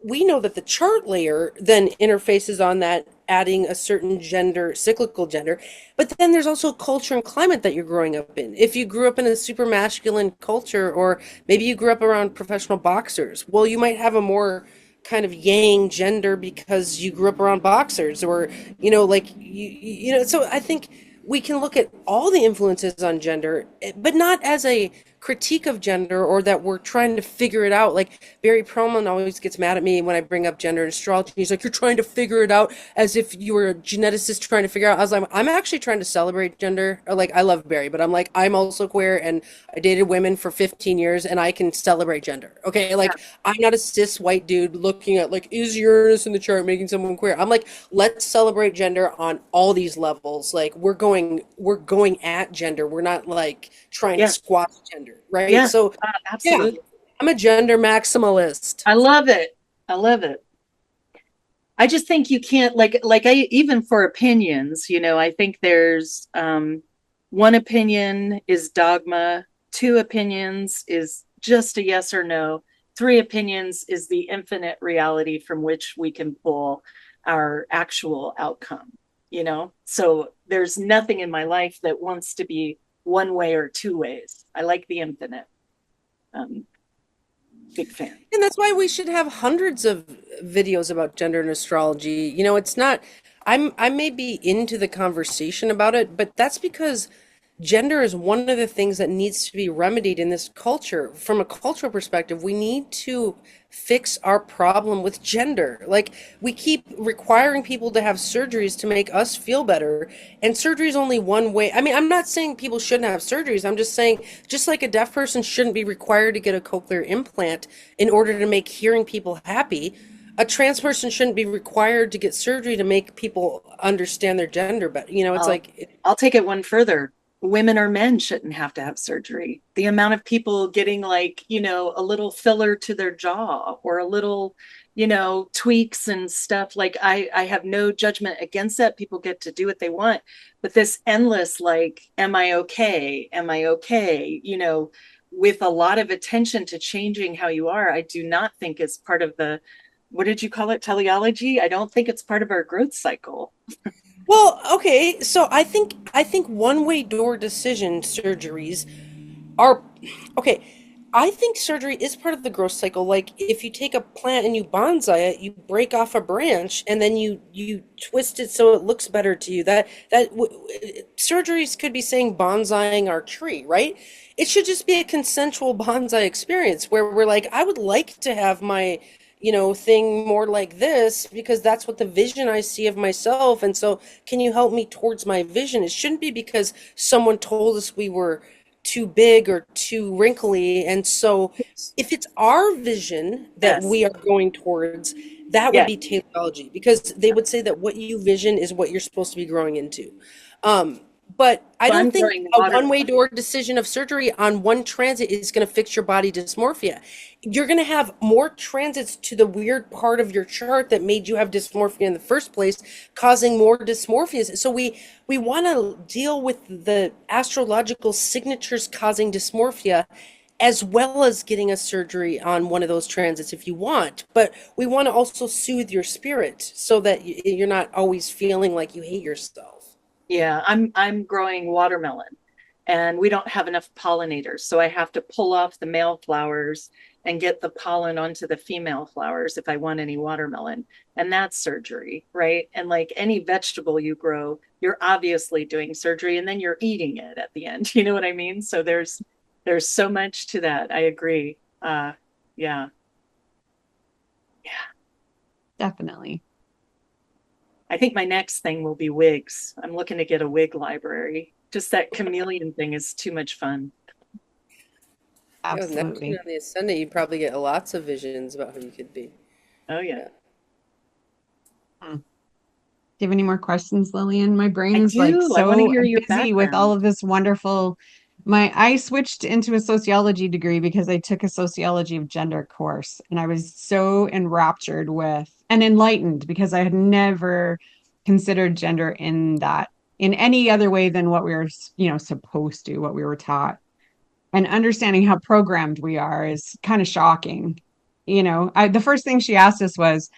we know that the chart layer then interfaces on that, adding a certain gender, cyclical gender. But then there's also culture and climate that you're growing up in. If you grew up in a super masculine culture, or maybe you grew up around professional boxers, well, you might have a more kind of yang gender because you grew up around boxers, or so I think we can look at all the influences on gender, but not as a critique of gender or that we're trying to figure it out. Like Barry Perlman always gets mad at me when I bring up gender and astrology. He's like, you're trying to figure it out as if you were a geneticist trying to figure out. I was like, I'm actually trying to celebrate gender. Or like, I love Barry, but I'm like, I'm also queer and I dated women for 15 years and I can celebrate gender. Okay. Like I'm not a cis white dude looking at like, is Uranus in the chart making someone queer? I'm like, let's celebrate gender on all these levels. Like we're going at gender. We're not like trying to squash gender. Right. Yeah, So yeah, absolutely. I'm a gender maximalist. I love it. I love it. I just think you can't like I even for opinions, I think there's one opinion is dogma, two opinions is just a yes or no, three opinions is the infinite reality from which we can pull our actual outcome. So there's nothing in my life that wants to be one way or two ways. I like the infinite. Big fan. And that's why we should have hundreds of videos about gender and astrology. It's not, I may be into the conversation about it, but that's because gender is one of the things that needs to be remedied in this culture. From a cultural perspective, we need to fix our problem with gender. Like we keep requiring people to have surgeries to make us feel better, and surgery is only one way. I mean, I'm not saying people shouldn't have surgeries. I'm just saying, just like a deaf person shouldn't be required to get a cochlear implant in order to make hearing people happy, a trans person shouldn't be required to get surgery to make people understand their gender better. You know, it's I'll, like, I'll take it one further. Women or men shouldn't have to have surgery. The amount of people getting like, a little filler to their jaw or a little, tweaks and stuff. Like I have no judgment against that. People get to do what they want. But this endless, like, am I okay? Am I okay? With a lot of attention to changing how you are, I do not think is part of the, what did you call it? Teleology? I don't think it's part of our growth cycle. well, okay, so I think one-way door decision surgeries are okay. I think surgery is part of the growth cycle. Like if you take a plant and you bonsai it, you break off a branch and then you twist it so it looks better to you. Surgeries could be saying bonsaiing our tree, right? It should just be a consensual bonsai experience where we're like, I would like to have my thing more like this because that's what the vision I see of myself. And so, can you help me towards my vision? It shouldn't be because someone told us we were too big or too wrinkly. And so, if it's our vision that Yes. we are going towards, that would Yes. be teleology because they would say that what you vision is what you're supposed to be growing into. Um, but I So I'm don't think growing a water. one-way door decision of surgery on one transit is going to fix your body dysmorphia. You're going to have more transits to the weird part of your chart that made you have dysmorphia in the first place, causing more dysmorphias. So we want to deal with the astrological signatures causing dysmorphia as well as getting a surgery on one of those transits if you want. But we want to also soothe your spirit so that you're not always feeling like you hate yourself. Yeah, I'm growing watermelon and we don't have enough pollinators. So I have to pull off the male flowers and get the pollen onto the female flowers if I want any watermelon. And that's surgery, right? And like any vegetable you grow, you're obviously doing surgery and then you're eating it at the end. You know what I mean? So there's so much to that. I agree. Yeah. Yeah. Definitely. I think my next thing will be wigs. I'm looking to get a wig library. Just that chameleon thing is too much fun. Yeah, with Neptune Absolutely. on the ascendant, you'd probably get lots of visions about who you could be. Oh yeah. Yeah. Hmm. Do you have any more questions, Lillian? My I brain's like do. I want to so hear your busy with all background. of this wonderful. I switched into a sociology degree because I took a sociology of gender course, and I was so enraptured with and enlightened because I had never considered gender in any other way than what we were, supposed to, what we were taught. And understanding how programmed we are is kind of shocking. The first thing she asked us was,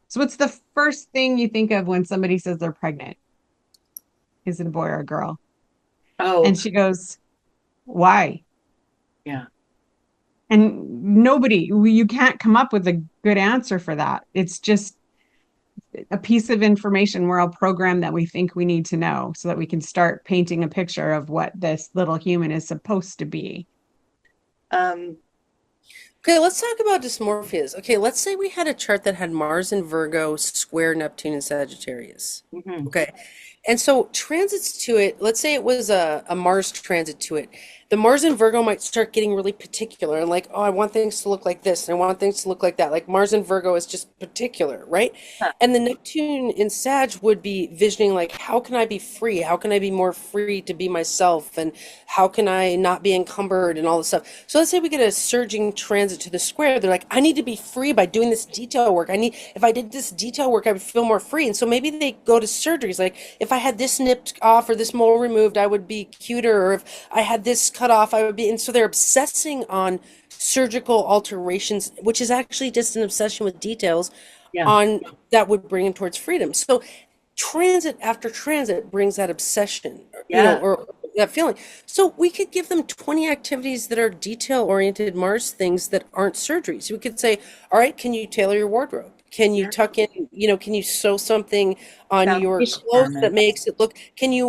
so what's the first thing you think of when somebody says they're pregnant? Is it a boy or a girl? Oh, And she goes, why? yeah. And you can't come up with a good answer for that. It's just a piece of information we're all programmed that we think we need to know so that we can start painting a picture of what this little human is supposed to be. Um, Okay, let's talk about dysmorphias. Okay, let's say we had a chart that had Mars in Virgo, square Neptune in Sagittarius. mhm. Okay. And so transits to it, let's say it was a Mars transit to it. The Mars in Virgo might start getting really particular and like, oh, I want things to look like this and I want things to look like that. Like Mars in Virgo is just particular, right? Huh. And the Neptune in Sag would be visioning like, how can I be free? How can I be more free to be myself? And how can I not be encumbered and all this stuff? So let's say we get a surging transit to the square. They're like, I need to be free by doing this detail work. If I did this detail work, I would feel more free. And so maybe they go to surgeries. Like if I had this nipped off or this mole removed, I would be cuter. Or if I had this cut off, I would be. And so they're obsessing on surgical alterations, which is actually just an obsession with details Yeah. on that would bring them towards freedom. So transit after transit brings that obsession, Yeah. or that feeling. So we could give them 20 activities that are detail-oriented Mars things that aren't surgeries. We could say, all right, can you tailor your wardrobe? Can you Yeah. tuck in, can you sew something on your Foundation clothes that garments. makes it look,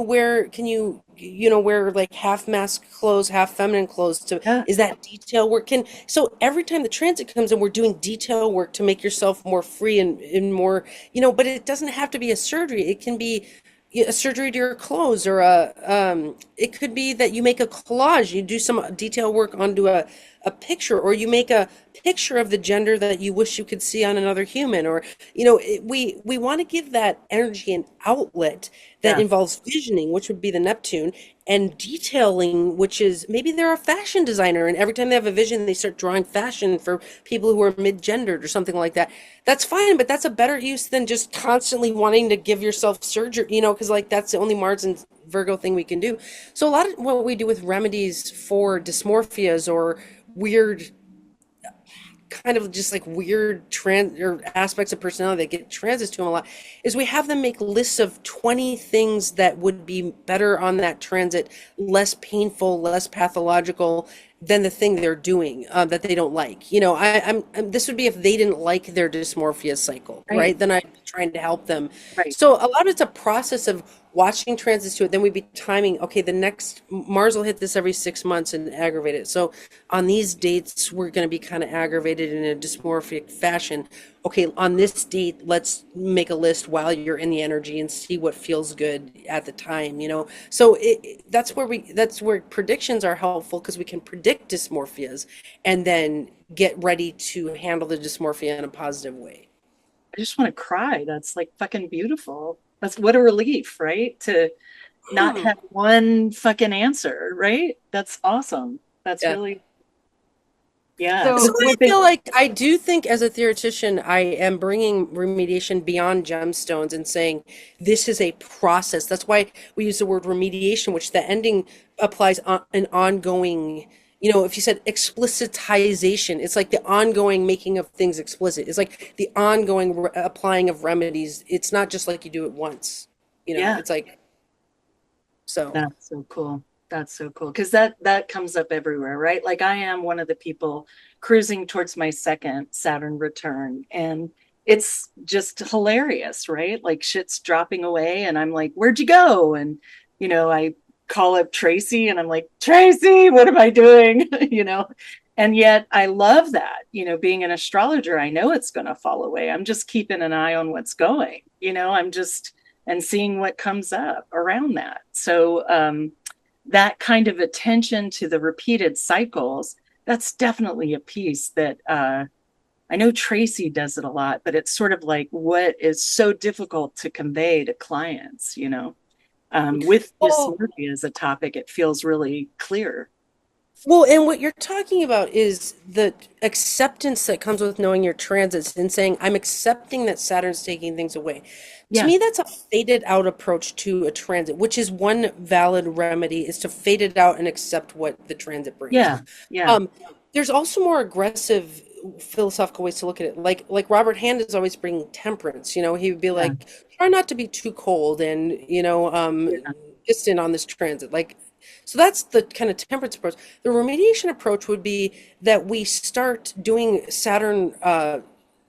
wear like half mask clothes, half feminine clothes Yeah. is that detail work? So every time the transit comes in, we're doing detail work to make yourself more free and more, but it doesn't have to be a surgery. It can be a surgery to your clothes or it could be that you make a collage, you do some detail work onto a picture, or you make a picture of the gender that you wish you could see on another human, or we want to give that energy an outlet that Yeah. involves visioning, which would be the Neptune, and detailing, which is maybe they're a fashion designer, and every time they have a vision, they start drawing fashion for people who are mid-gendered or something like that. That's fine, but that's a better use than just constantly wanting to give yourself surgery, because like that's the only Mars and Virgo thing we can do. So a lot of what we do with remedies for dysmorphias or weird kind of just like weird trans or aspects of personality that get transits to them a lot is we have them make lists of 20 things that would be better on that transit, less painful, less pathological than the thing they're doing that they don't like. This would be if they didn't like their dysmorphia cycle, Right. right? Then I'm trying to help them. Right. So a lot of it's a process of watching transits to it. Then we'd be timing, okay, the next Mars will hit this every 6 months and aggravate it. So on these dates, we're going to be kind of aggravated in a dysmorphic fashion. Okay, on this date, let's make a list while you're in the energy and see what feels good at the time, So that's where predictions are helpful, because we can predict dysmorphias and then get ready to handle the dysmorphia in a positive way. I just want to cry. That's like fucking beautiful. That's what a relief, right? To not have one fucking answer, right? That's awesome. That's Yeah. really, yeah. So So I with feel like I do think as a theoretician, I am bringing remediation beyond gemstones and saying this is a process. That's why we use the word remediation, which the ending applies on an ongoing, if you said explicitization, it's like the ongoing making of things explicit. It's like the ongoing applying of remedies. It's not just like you do it once, Yeah. it's like, so. That's so cool. That's so cool. Because that comes up everywhere, right? Like I am one of the people cruising towards my second Saturn return. And it's just hilarious, right? Like shit's dropping away. And I'm like, where'd you go? And, I call up Tracy and I'm like, Tracy, what am I doing? And yet I love that, being an astrologer, I know it's going to fall away. I'm just keeping an eye on what's going, I'm just, and seeing what comes up around that. So that kind of attention to the repeated cycles, that's definitely a piece that I know Tracy does it a lot, but it's sort of like what is so difficult to convey to clients, with Well, dysmorphia as a topic, it feels really clear. Well, and what you're talking about is the acceptance that comes with knowing your transits and saying, I'm accepting that Saturn's taking things away. To Yeah. me, that's a faded out approach to a transit, which is one valid remedy, is to fade it out and accept what the transit brings. Yeah. Yeah. Um, there's also more aggressive philosophical ways to look at it. Like Robert Hand is always bringing temperance. He would be Yeah. like, try not to be too cold and, Yeah. distant on this transit. Like, so that's the kind of temperance approach. The remediation approach would be that we start doing Saturn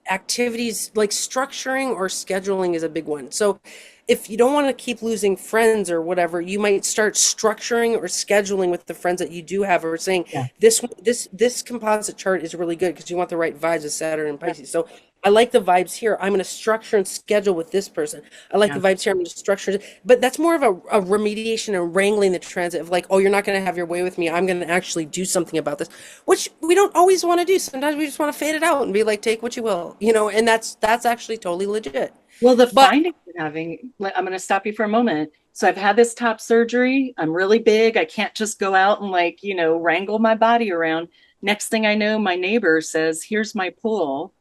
activities, like structuring or scheduling is a big one. So if you don't want to keep losing friends or whatever, you might start structuring or scheduling with the friends that you do have, or saying Yeah. this composite chart is really good because you want the right vibes of Saturn and Pisces. So I like the vibes here. I'm going to structure and schedule with this person. I like Yeah. the vibes here. I'm going to structure. But that's more of a remediation and wrangling the transit of like, oh, you're not going to have your way with me. I'm going to actually do something about this, which we don't always want to do. Sometimes we just want to fade it out and be like, take what you will, and that's actually totally legit. Well, the But findings we're having, I'm going to stop you for a moment. So I've had this top surgery. I'm really big. I can't just go out and wrangle my body around. Next thing I know, my neighbor says, here's my pool.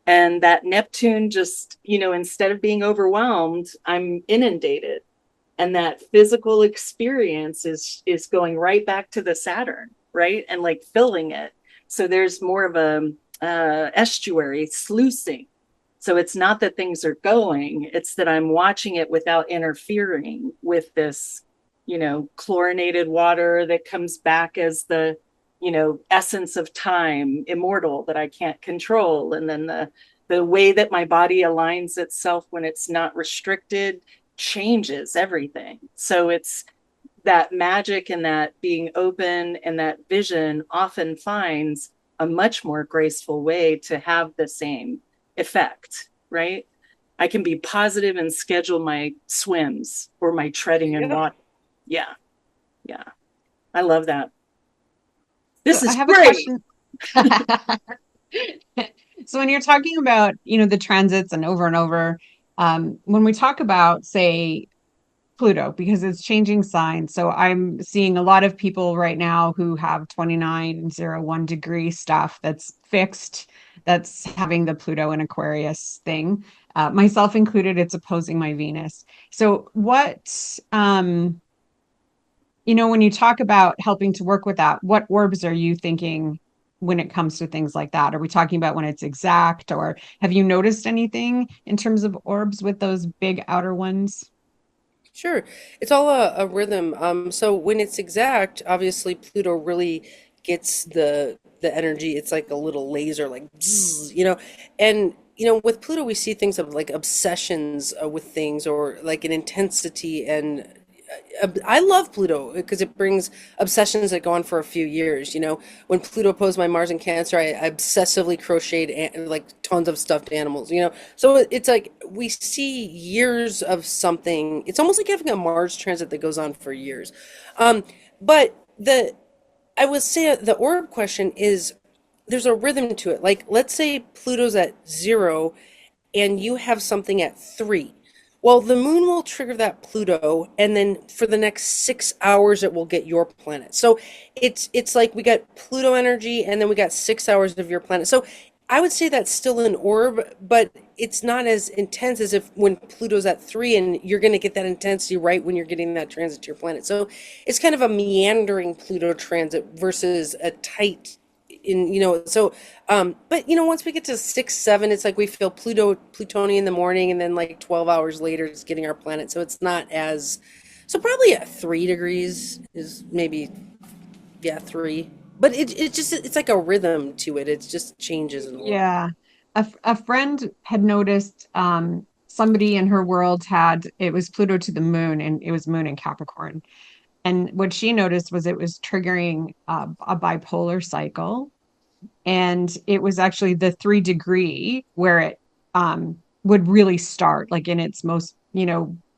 And that Neptune just, instead of being overwhelmed, I'm inundated. And that physical experience is going right back to the Saturn, right? And like filling it. So there's more of a estuary sluicing. So it's not that things are going, it's that I'm watching it without interfering with this, chlorinated water that comes back as the, essence of time, immortal, that I can't control. And then the way that my body aligns itself when it's not restricted changes everything. So it's that magic and that being open and that vision often finds a much more graceful way to have the same effect, right? I can be positive and schedule my swims or my treading in water. Yeah. Yeah. I love that. This So I is have a great. question. So when you're talking about, the transits and over, when we talk about, say, Pluto, because it's changing signs. So I'm seeing a lot of people right now who have 2901 degree stuff that's fixed, that's having the Pluto in Aquarius thing. Myself included, it's opposing my Venus. So when you talk about helping to work with that, what orbs are you thinking when it comes to things like that? Are we talking about when it's exact, or have you noticed anything in terms of orbs with those big outer ones? Sure. It's all a rhythm. So when it's exact, obviously Pluto really gets the energy. It's like a little laser, like bzzz, and with Pluto we see things of like obsessions with things or like an intensity and I love Pluto because it brings obsessions that go on for a few years. When Pluto opposed my Mars in Cancer, I obsessively crocheted like tons of stuffed animals. So it's like we see years of something. It's almost like having a Mars transit that goes on for years. But I would say the orb question is there's a rhythm to it. Like let's say Pluto's at 0 and you have something at 3. Well, the moon will trigger that Pluto, and then for the next 6 hours, it will get your planet. So it's like we got Pluto energy, and then we got 6 hours of your planet. So I would say that's still an orb, but it's not as intense as if when Pluto's at 3, and you're going to get that intensity right when you're getting that transit to your planet. So it's kind of a meandering Pluto transit versus a tight but once we get to 6 7, it's like we feel Plutonian in the morning, and then like 12 hours later it's getting our planet, so it's not as, so probably at 3 degrees is maybe, yeah, 3, but it just it's like a rhythm to it. It just changes and Yeah. A friend had noticed somebody in her world had, it was Pluto to the moon, and it was moon in Capricorn. And what she noticed was it was triggering a bipolar cycle. And it was actually the 3 degree where it would really start, like in its most,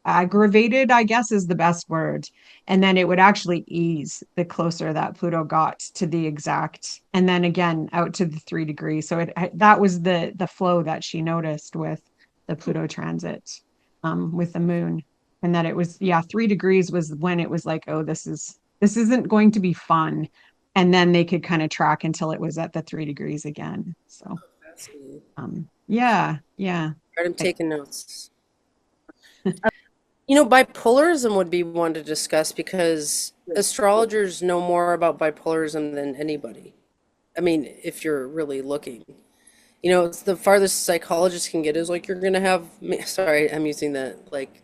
aggravated, I guess is the best word. And then it would actually ease the closer that Pluto got to the exact, and then again out to the 3 degrees. So that was the flow that she noticed with the Pluto transit with the moon. And that it was, yeah, 3 degrees was when it was like, oh, this isn't going to be fun, and then they could kind of track until it was at the 3 degrees again. So, fascinating. yeah, yeah. Right, I'm I- taking notes. Bipolarism would be one to discuss because astrologers know more about bipolarism than anybody. I mean, if you're really looking. It's the farthest psychologists can get is like you're gonna have. Sorry, I'm using like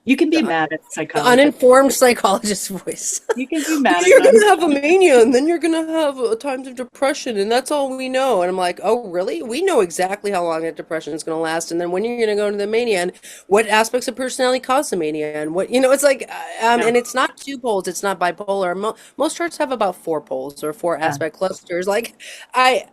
You can be the, mad at the psychologists. uninformed psychologist voice. You can be mad at You're them. gonna have a mania, and then you're gonna have times of depression, and that's all we know. And I'm like, oh, really? We know exactly how long that depression is gonna last, and then when you're gonna go into the mania, and what aspects of personality cause the mania, and what it's like. Yeah, And it's not two poles. It's not bipolar. Most charts have about 4 poles or four yeah. aspect clusters. Like I.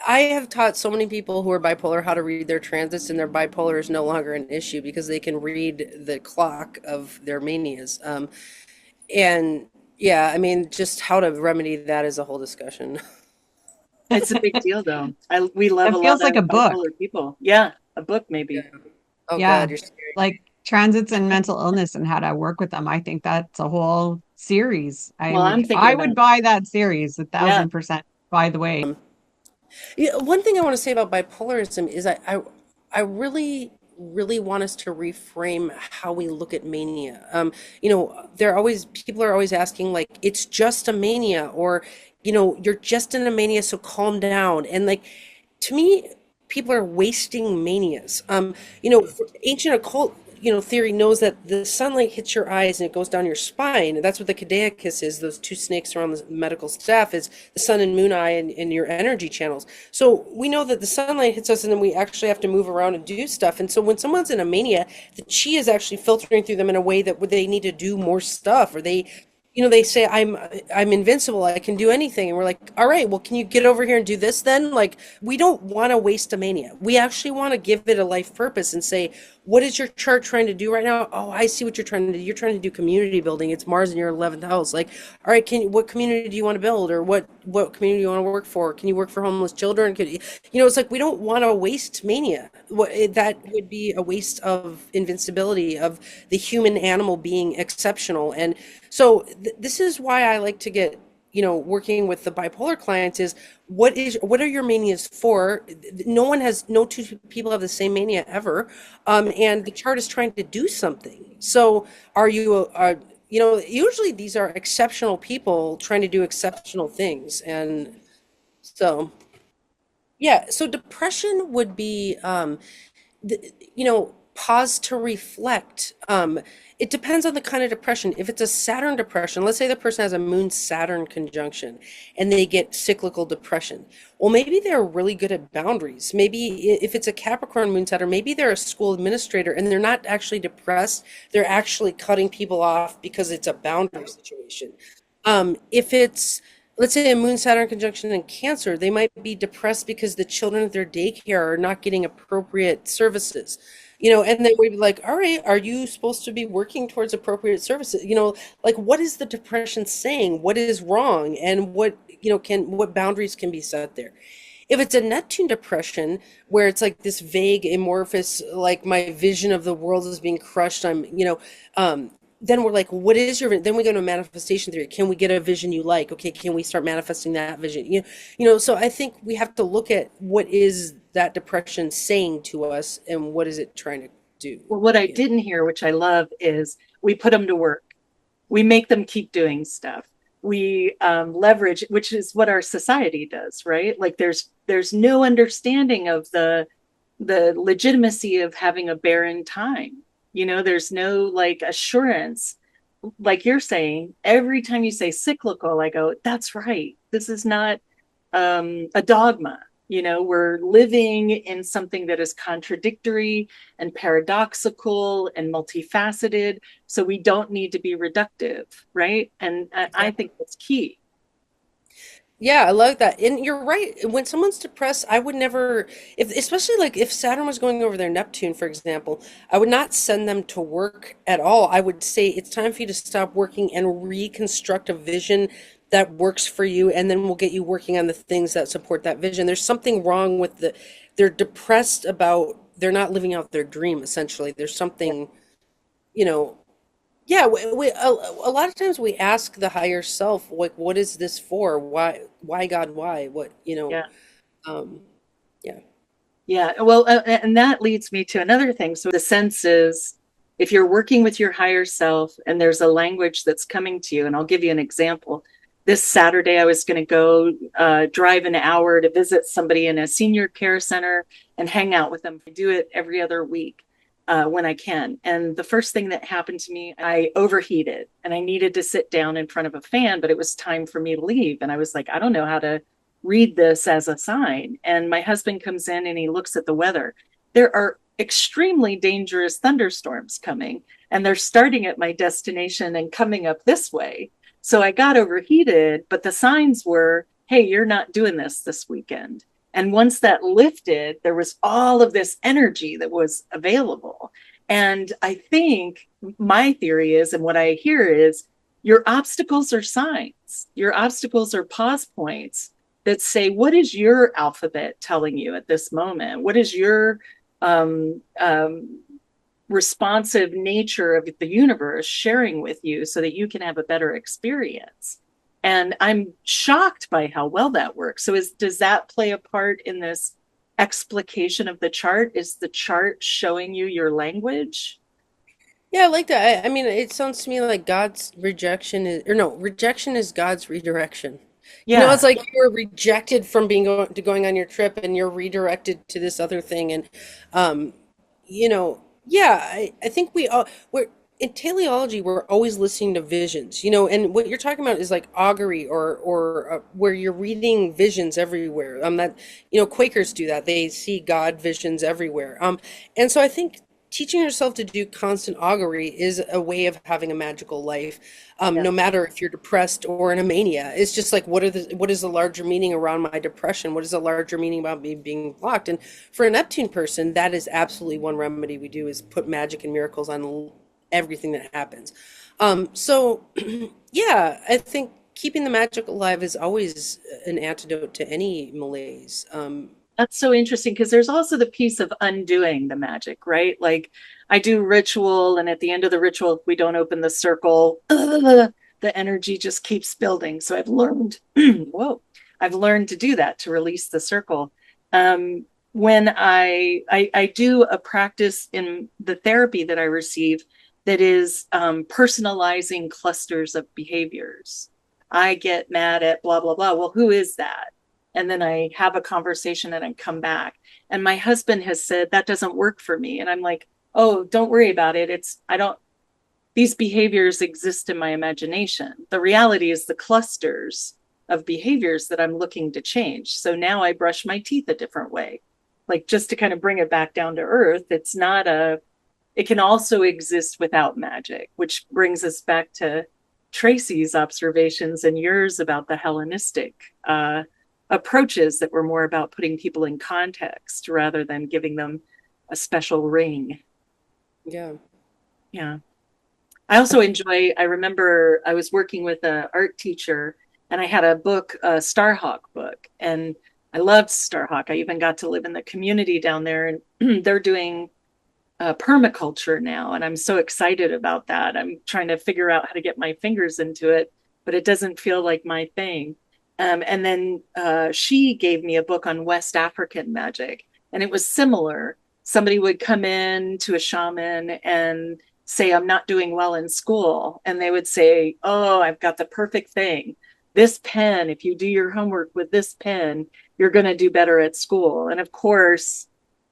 I have taught so many people who are bipolar how to read their transits, and their bipolar is no longer an issue because they can read the clock of their manias. And yeah, I mean, just how to remedy that is a whole discussion. It's a big deal, though. We love It a feels lot like of a book. bipolar people. Yeah, a book Yeah. maybe. Oh Yeah. God, you're scary. Like transits and mental illness and how to work with them. I think that's a whole series. I Well, I'm would thinking I would about, buy that series a yeah, 1000%, by the way. Yeah, one thing I want to say about bipolarism is I really, really want us to reframe how we look at mania. People are always asking like, it's just a mania, or, you're just in a mania, so calm down. And like, to me, people are wasting manias. Ancient occult, theory knows that the sunlight hits your eyes and it goes down your spine. That's what the Cadeacus is. Those two snakes around the medical staff is the sun and moon eye and your energy channels. So we know that the sunlight hits us and then we actually have to move around and do stuff. And so when someone's in a mania, the chi is actually filtering through them in a way that they need to do more stuff, or they they say I'm invincible, I can do anything, and we're like, all right, well, can you get over here and do this then? Like, we don't want to waste a mania. We actually want to give it a life purpose and say, what is your chart trying to do right now? Oh, I see what you're trying to do. You're trying to do community building. It's Mars in your 11th house. Like, all right, what community do you want to build, or what community do you want to work for? Can you work for homeless children? It's like we don't want to waste mania. That would be a waste of invincibility of the human animal being exceptional. And so this is why I like to get, working with the bipolar clients is what are your manias for? No two people have the same mania ever. And the chart is trying to do something. So are you, usually these are exceptional people trying to do exceptional things. And so, yeah, so depression would be, pause to reflect. It depends on the kind of depression. If it's a Saturn depression, let's say the person has a Moon Saturn conjunction and they get cyclical depression. Well, maybe they're really good at boundaries. Maybe if it's a Capricorn Moon Saturn, maybe they're a school administrator and they're not actually depressed. They're actually cutting people off because it's a boundary situation. If it's, let's say, a Moon Saturn conjunction in Cancer, they might be depressed because the children at their daycare are not getting appropriate services. And then we'd be like, all right, are you supposed to be working towards appropriate services? Like, what is the depression saying? What is wrong? And what boundaries can be set there? If it's a Neptune depression, where it's like this vague, amorphous, like my vision of the world is being crushed, then we're like, what is then we go to manifestation theory. Can we get a vision you like? Okay, can we start manifesting that vision? So I think we have to look at what is that depression saying to us and what is it trying to do? Well, what I didn't hear, which I love, is we put them to work. We make them keep doing stuff. We leverage, which is what our society does, right? Like there's no understanding of the legitimacy of having a barren time. There's no like assurance. Like you're saying, every time you say cyclical, I go, that's right. This is not a dogma. We're living in something that is contradictory and paradoxical and multifaceted. So we don't need to be reductive, right? And I think that's key. Yeah, I love that. And you're right. When someone's depressed, I would never, especially like if Saturn was going over their Neptune, for example, I would not send them to work at all. I would say it's time for you to stop working and reconstruct a vision that works for you, and then we'll get you working on the things that support that vision. There's something wrong with they're depressed about, they're not living out their dream, essentially. There's something, you know, yeah, a lot of times we ask the higher self, like, what is this for? Why God, why? Yeah. Um, yeah. Yeah. Well, and that leads me to another thing. So the sense is, if you're working with your higher self and there's a language that's coming to you, and I'll give you an example. This Saturday, I was going to go drive an hour to visit somebody in a senior care center and hang out with them. I do it every other week when I can. And the first thing that happened to me, I overheated and I needed to sit down in front of a fan, but it was time for me to leave. And I was like, I don't know how to read this as a sign. And my husband comes in and he looks at the weather. There are extremely dangerous thunderstorms coming, and they're starting at my destination and coming up this way. So I got overheated, but the signs were, hey, you're not doing this weekend. And once that lifted, there was all of this energy that was available. And I think my theory is, and what I hear is, your obstacles are signs. Your obstacles are pause points that say, what is your alphabet telling you at this moment? What is your um, um, responsive nature of the universe sharing with you so that you can have a better experience? And I'm shocked by how well that works. So does that play a part in this explication of the chart? Is the chart showing you your language? Yeah, I like that. I mean, it sounds to me like God's rejection is, or no, rejection is God's redirection. It's Yeah. like you were rejected from going on your trip and you're redirected to this other thing. And, yeah, I think we're in teleology, we're always listening to visions, and what you're talking about is like augury or where you're reading visions everywhere. That, Quakers do that. They see God visions everywhere. And so I think teaching yourself to do constant augury is a way of having a magical life. Yeah. No matter if you're depressed or in a mania, it's just like, what is the larger meaning around my depression? What is the larger meaning about me being blocked? And for a Neptune person, that is absolutely one remedy we do, is put magic and miracles on everything that happens. So yeah, I think keeping the magic alive is always an antidote to any malaise. That's so interesting because there's also the piece of undoing the magic, right? Like I do ritual, and at the end of the ritual, if we don't open the circle, the energy just keeps building. So I've learned, whoa, I've learned to do that, to release the circle. When I do a practice in the therapy that I receive that is personalizing clusters of behaviors. I get mad at blah, blah, blah. Well, who is that? And then I have a conversation and I come back. And my husband has said that doesn't work for me. And I'm like, oh, don't worry about it. These behaviors exist in my imagination. The reality is the clusters of behaviors that I'm looking to change. So now I brush my teeth a different way. Like, just to kind of bring it back down to earth, it can also exist without magic, which brings us back to Tracy's observations and yours about the Hellenistic approaches that were more about putting people in context rather than giving them a special ring. Yeah. Yeah. I remember I was working with an art teacher and I had a book, a Starhawk book, and I loved Starhawk. I even got to live in the community down there, and they're doing permaculture now. And I'm so excited about that. I'm trying to figure out how to get my fingers into it, but it doesn't feel like my thing. And then she gave me a book on West African magic, and it was similar. Somebody would come in to a shaman and say, I'm not doing well in school. And they would say, oh, I've got the perfect thing. This pen, if you do your homework with this pen, you're going to do better at school. And of course,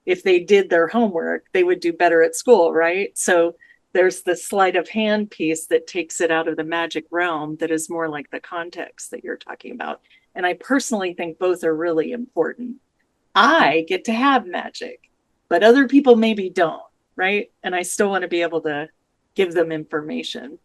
if they did their homework, they would do better at school, right? So there's the sleight of hand piece that takes it out of the magic realm that is more like the context that you're talking about. And I personally think both are really important. I get to have magic, but other people maybe don't, right? And I still want to be able to give them information.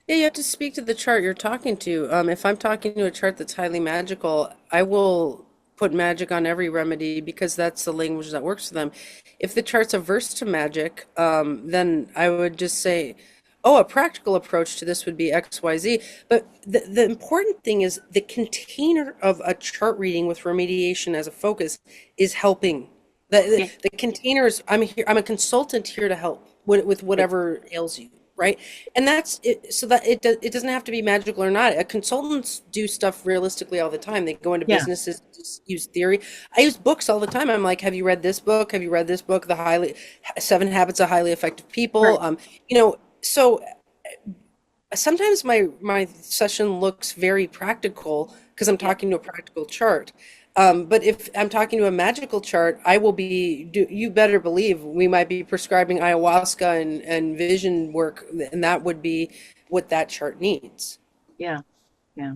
Yeah, you have to speak to the chart you're talking to. If I'm talking to a chart that's highly magical, I will put magic on every remedy because that's the language that works for them. If the chart's averse to magic, then I would just say, oh, a practical approach to this would be XYZ. But the important thing is the container of a chart reading with remediation as a focus is helping. Yeah. The containers, I'm a consultant here to help with whatever ails you. Right. And that's it. So that it doesn't have to be magical or not. Consultants do stuff realistically all the time. They go into Yeah. businesses, use theory. I use books all the time. I'm like, have you read this book? Have you read this book? The 7 Habits of Highly Effective People. Right. So sometimes my session looks very practical because I'm talking to a practical chart. But if I'm talking to a magical chart, you better believe we might be prescribing ayahuasca and vision work, and that would be what that chart needs. Yeah. Yeah.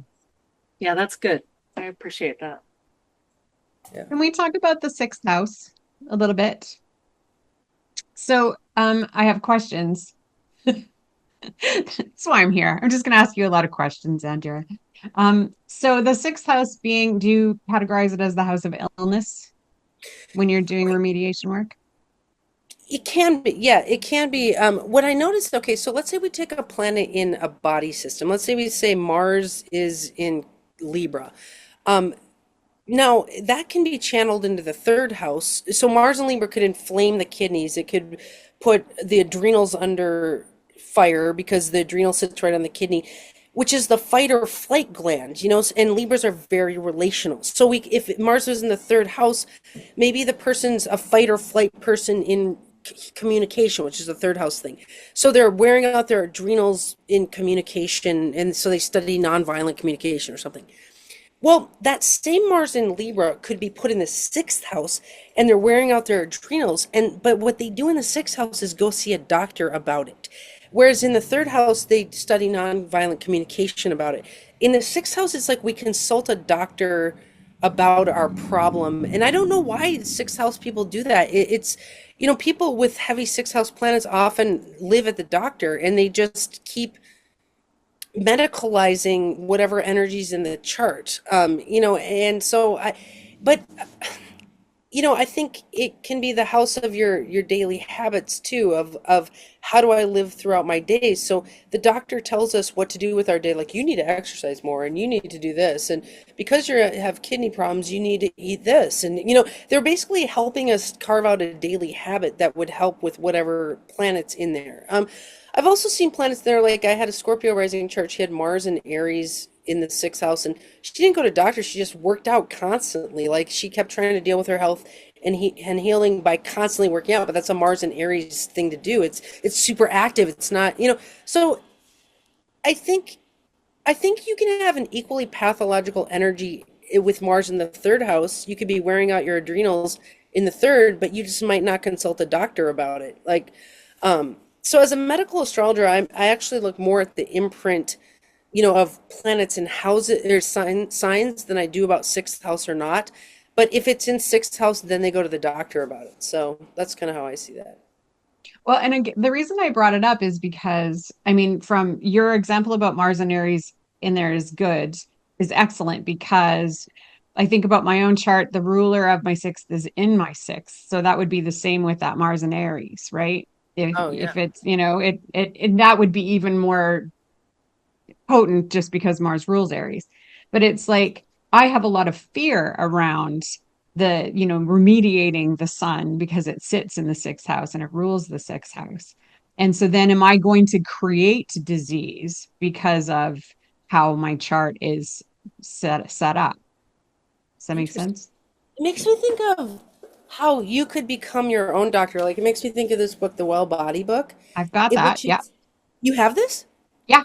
Yeah. That's good. I appreciate that. Yeah. Can we talk about the sixth house a little bit? So, I have questions. That's why I'm here. I'm just going to ask you a lot of questions, Andrea. So the sixth house being, do you categorize it as the house of illness when you're doing remediation work? It can be, yeah, it can be. What I noticed, okay, so let's say we take a planet in a body system. Let's say we say Mars is in Libra. Now, that can be channeled into the third house. So Mars and Libra could inflame the kidneys. It could put the adrenals under fire because the adrenal sits right on the kidney, which is the fight or flight gland, and Libras are very relational. So if Mars is in the third house, maybe the person's a fight or flight person in communication, which is the third house thing. So they're wearing out their adrenals in communication, and so they study nonviolent communication or something. Well, that same Mars in Libra could be put in the sixth house, and they're wearing out their adrenals. But what they do in the sixth house is go see a doctor about it. Whereas in the third house, they study nonviolent communication about it. In the sixth house, it's like we consult a doctor about our problem. And I don't know why sixth house people do that. It's, people with heavy sixth house planets often live at the doctor and they just keep medicalizing whatever energies in the chart. And so but I think it can be the house of your daily habits too, of how do I live throughout my days. So the doctor tells us what to do with our day, like you need to exercise more and you need to do this, and because you have kidney problems, you need to eat this, and they're basically helping us carve out a daily habit that would help with whatever planet's in there. I've also seen planets there, like I had a Scorpio rising chart. She had Mars and Aries in the sixth house, and she didn't go to doctor. She just worked out constantly. Like she kept trying to deal with her health and healing by constantly working out. But that's a Mars and Aries thing to do. It's super active. It's not, So I think you can have an equally pathological energy with Mars in the third house. You could be wearing out your adrenals in the third, but you just might not consult a doctor about it. So as a medical astrologer, I actually look more at the imprint, of planets and houses or signs than I do about sixth house or not. But if it's in sixth house, then they go to the doctor about it. So that's kind of how I see that. Well, and again, the reason I brought it up is because, I mean, from your example about Mars and Aries in there is excellent because I think about my own chart, the ruler of my sixth is in my sixth. So that would be the same with that Mars and Aries, right? If Oh yeah. if it's, that would be even more potent just because Mars rules Aries. But it's like I have a lot of fear around remediating the sun because it sits in the sixth house and it rules the sixth house. And so then am I going to create disease because of how my chart is set up? Does that make Interesting. sense? It makes me think of how you could become your own doctor. Like it makes me think of this book, the Well Body book, I've got in that. which Yeah. you have this. Yeah.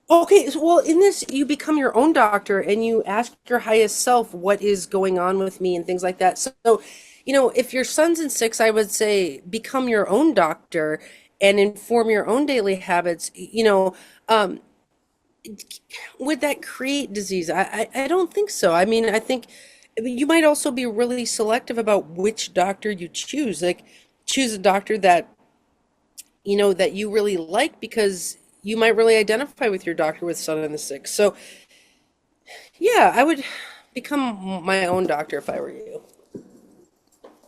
Okay, well, in this, you become your own doctor and you ask your highest self what is going on with me and things like that. So, if your son's in six, I would say become your own doctor and inform your own daily habits. Would that create disease? I don't think so. I mean, I think you might also be really selective about which doctor you choose. Like, choose a doctor that you really like because you might really identify with your doctor with Sun in the sixth. So, yeah, I would become my own doctor if I were you.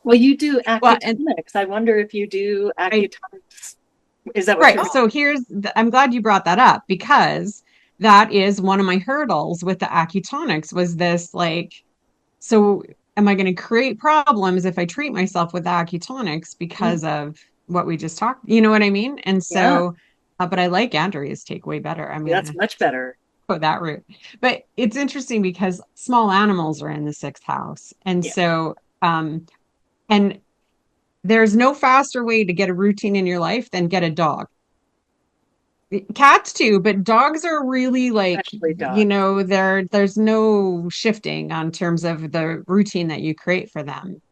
Well, you do Well, and acutonics. I wonder if you do I acutonics. Is that what right. you're? Oh, So I'm glad you brought that up because that is one of my hurdles with the acutonics was this like, so am I going to create problems if I treat myself with acutonics Mm, because of what we just talked? You know what I mean? And yeah, so, but I like Andrea's take way better. I'm going that's to much better. go that route. But it's interesting because small animals are in the sixth house. And Yeah, so, and there's no faster way to get a routine in your life than get a dog. Cats too, but dogs are really like, especially dogs. there's no shifting on terms of the routine that you create for them.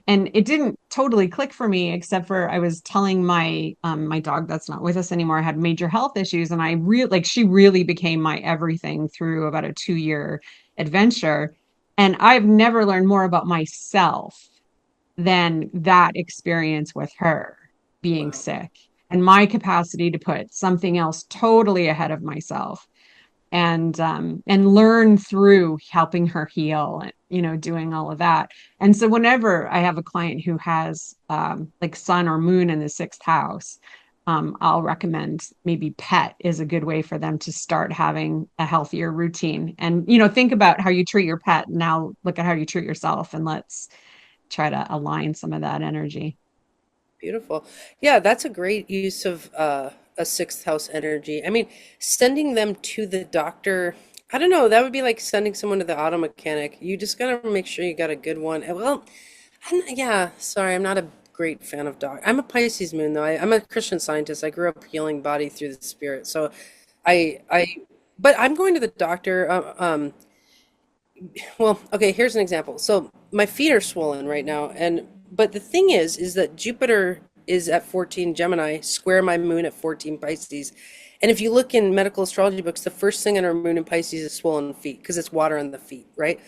And it didn't totally click for me, except for I was telling my dog that's not with us anymore had major health issues, and I really like she really became my everything through about a 2 year adventure. And I've never learned more about myself than that experience with her being wow. sick and my capacity to put something else totally ahead of myself and learn through helping her heal and doing all of that. And so whenever I have a client who has like sun or moon in the sixth house, I'll recommend maybe pet is a good way for them to start having a healthier routine. And think about how you treat your pet, now look at how you treat yourself, and let's try to align some of that energy. Beautiful. Yeah, that's a great use of a sixth house energy. I mean, sending them to the doctor, I don't know, that would be like sending someone to the auto mechanic. You just gotta make sure you got a good one. Well, yeah, sorry, I'm not a great fan of dog. I'm a Pisces moon though. I'm a Christian Scientist. I grew up healing body through the spirit. So I, but I'm going to the doctor. Well, okay, here's an example. So my feet are swollen right now, and but the thing is that Jupiter is at 14 Gemini, square my moon at 14 Pisces. And if you look in medical astrology books, the first thing in our moon in Pisces is swollen feet because it's water on the feet, right?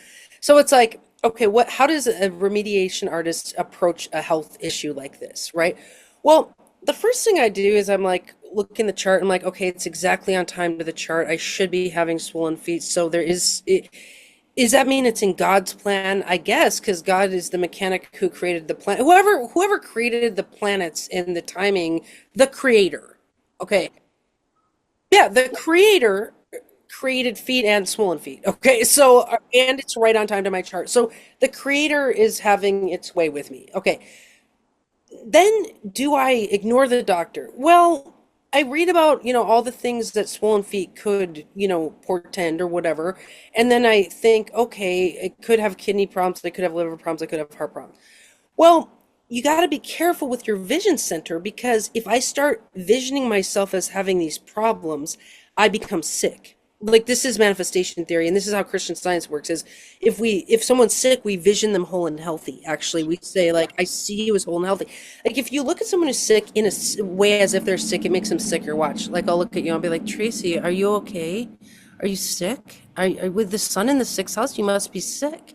So it's like, okay, how does a remediation artist approach a health issue like this, right? Well, the first thing I do is I'm like, look in the chart. I'm like, okay, it's exactly on time to the chart. I should be having swollen feet. So there is it. Does that mean it's in God's plan? I guess, because God is the mechanic who created the planet. Whoever created the planets and the timing, the creator. Okay. Yeah, the creator created feet and swollen feet. Okay, so and it's right on time to my chart. So the creator is having its way with me. Okay, then do I ignore the doctor? Well, I read about, all the things that swollen feet could, portend or whatever. And then I think, okay, it could have kidney problems, it could have liver problems, it could have heart problems. Well, you got to be careful with your vision center, because if I start visioning myself as having these problems, I become sick. Like, this is manifestation theory, and this is how Christian Science works, is if someone's sick, we vision them whole and healthy. Actually, we say, like, I see you as whole and healthy. Like, if you look at someone who's sick in a way as if they're sick, it makes them sicker. Watch. Like, I'll look at you and I'll be like, Tracy, are you okay? Are you sick? Are with the sun in the sixth house? You must be sick.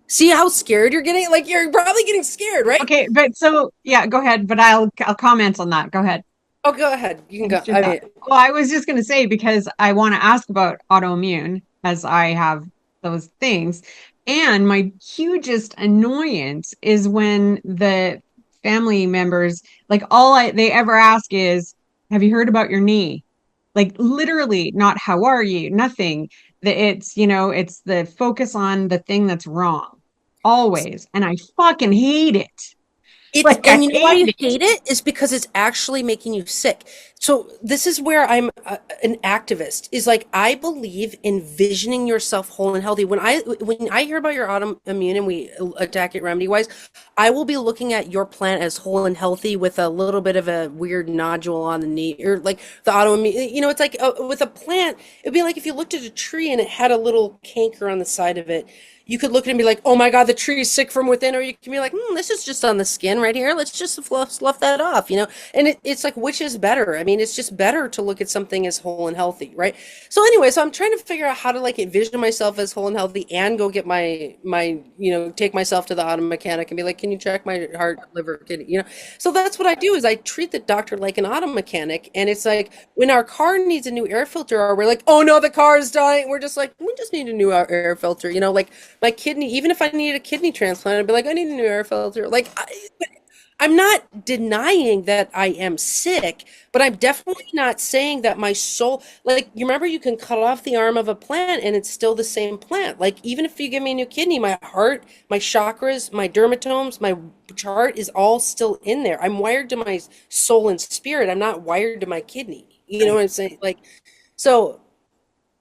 See how scared you're getting? Like, you're probably getting scared, right? Okay, but so yeah, go ahead. But I'll comment on that. Go ahead. Oh, go ahead. You can go. Finish your thought. Well, I was just going to say, because I want to ask about autoimmune, as I have those things. And my hugest annoyance is when the family members, like, they ever ask is, have you heard about your knee? Like, literally, not how are you? Nothing. It's the focus on the thing that's wrong always. And I fucking hate it. Like, I And you know why you hate it. hate it is because it's actually making you sick. So this is where I'm an activist. Is like, I believe in visioning yourself whole and healthy. When I hear about your autoimmune and we attack it remedy wise, I will be looking at your plant as whole and healthy with a little bit of a weird nodule on the knee, or like the autoimmune. It's like with a plant, it'd be like if you looked at a tree and it had a little canker on the side of it. You could look at it and be like, oh my God, the tree is sick from within. Or you can be like, this is just on the skin right here. Let's just slough that off, And it's like, which is better? I mean, it's just better to look at something as whole and healthy, right? So anyway, so I'm trying to figure out how to like envision myself as whole and healthy and go get my take myself to the auto mechanic and be like, can you check my heart, liver, kidney, So that's what I do, is I treat the doctor like an auto mechanic. And it's like, when our car needs a new air filter, or we're like, oh no, the car is dying. We're just like, we just need a new air filter, like, my kidney, even if I needed a kidney transplant, I'd be like, I need a new air filter. Like, I'm not denying that I am sick, but I'm definitely not saying that my soul, like, you remember you can cut off the arm of a plant and it's still the same plant. Like, even if you give me a new kidney, my heart, my chakras, my dermatomes, my chart is all still in there. I'm wired to my soul and spirit. I'm not wired to my kidney. You know what I'm saying? Like, so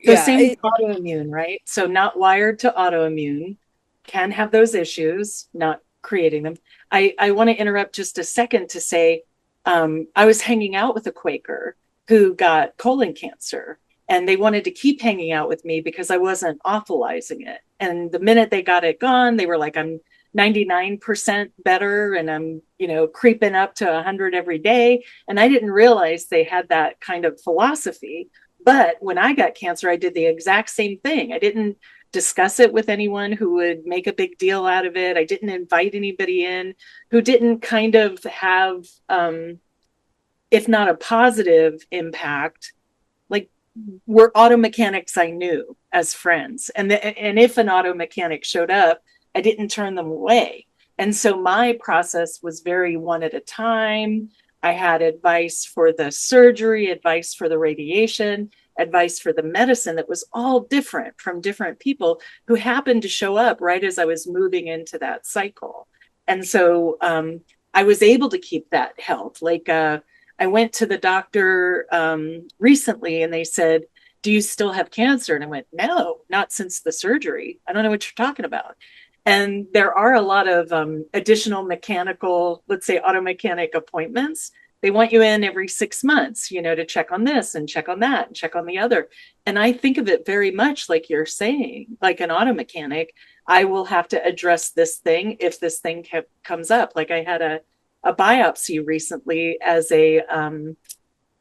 The yeah. same with autoimmune, right? So not wired to autoimmune, can have those issues, not creating them. I want to interrupt just a second to say, I was hanging out with a Quaker who got colon cancer, and they wanted to keep hanging out with me because I wasn't awfulizing it. And the minute they got it gone, they were like, I'm 99% better, and I'm, creeping up to 100 every day. And I didn't realize they had that kind of philosophy. But when I got cancer, I did the exact same thing. I didn't discuss it with anyone who would make a big deal out of it. I didn't invite anybody in who didn't kind of have, if not a positive impact, like, were auto mechanics I knew as friends. And if an auto mechanic showed up, I didn't turn them away. And so my process was very one at a time. I had advice for the surgery, advice for the radiation, advice for the medicine that was all different from different people who happened to show up right as I was moving into that cycle. And so I was able to keep that health. Like, I went to the doctor recently, and they said, do you still have cancer? And I went, no, not since the surgery. I don't know what you're talking about. And there are a lot of additional mechanical, let's say auto mechanic appointments. They want you in every 6 months, to check on this and check on that and check on the other. And I think of it very much like you're saying, like an auto mechanic. I will have to address this thing if this thing comes up. Like, I had a biopsy recently as a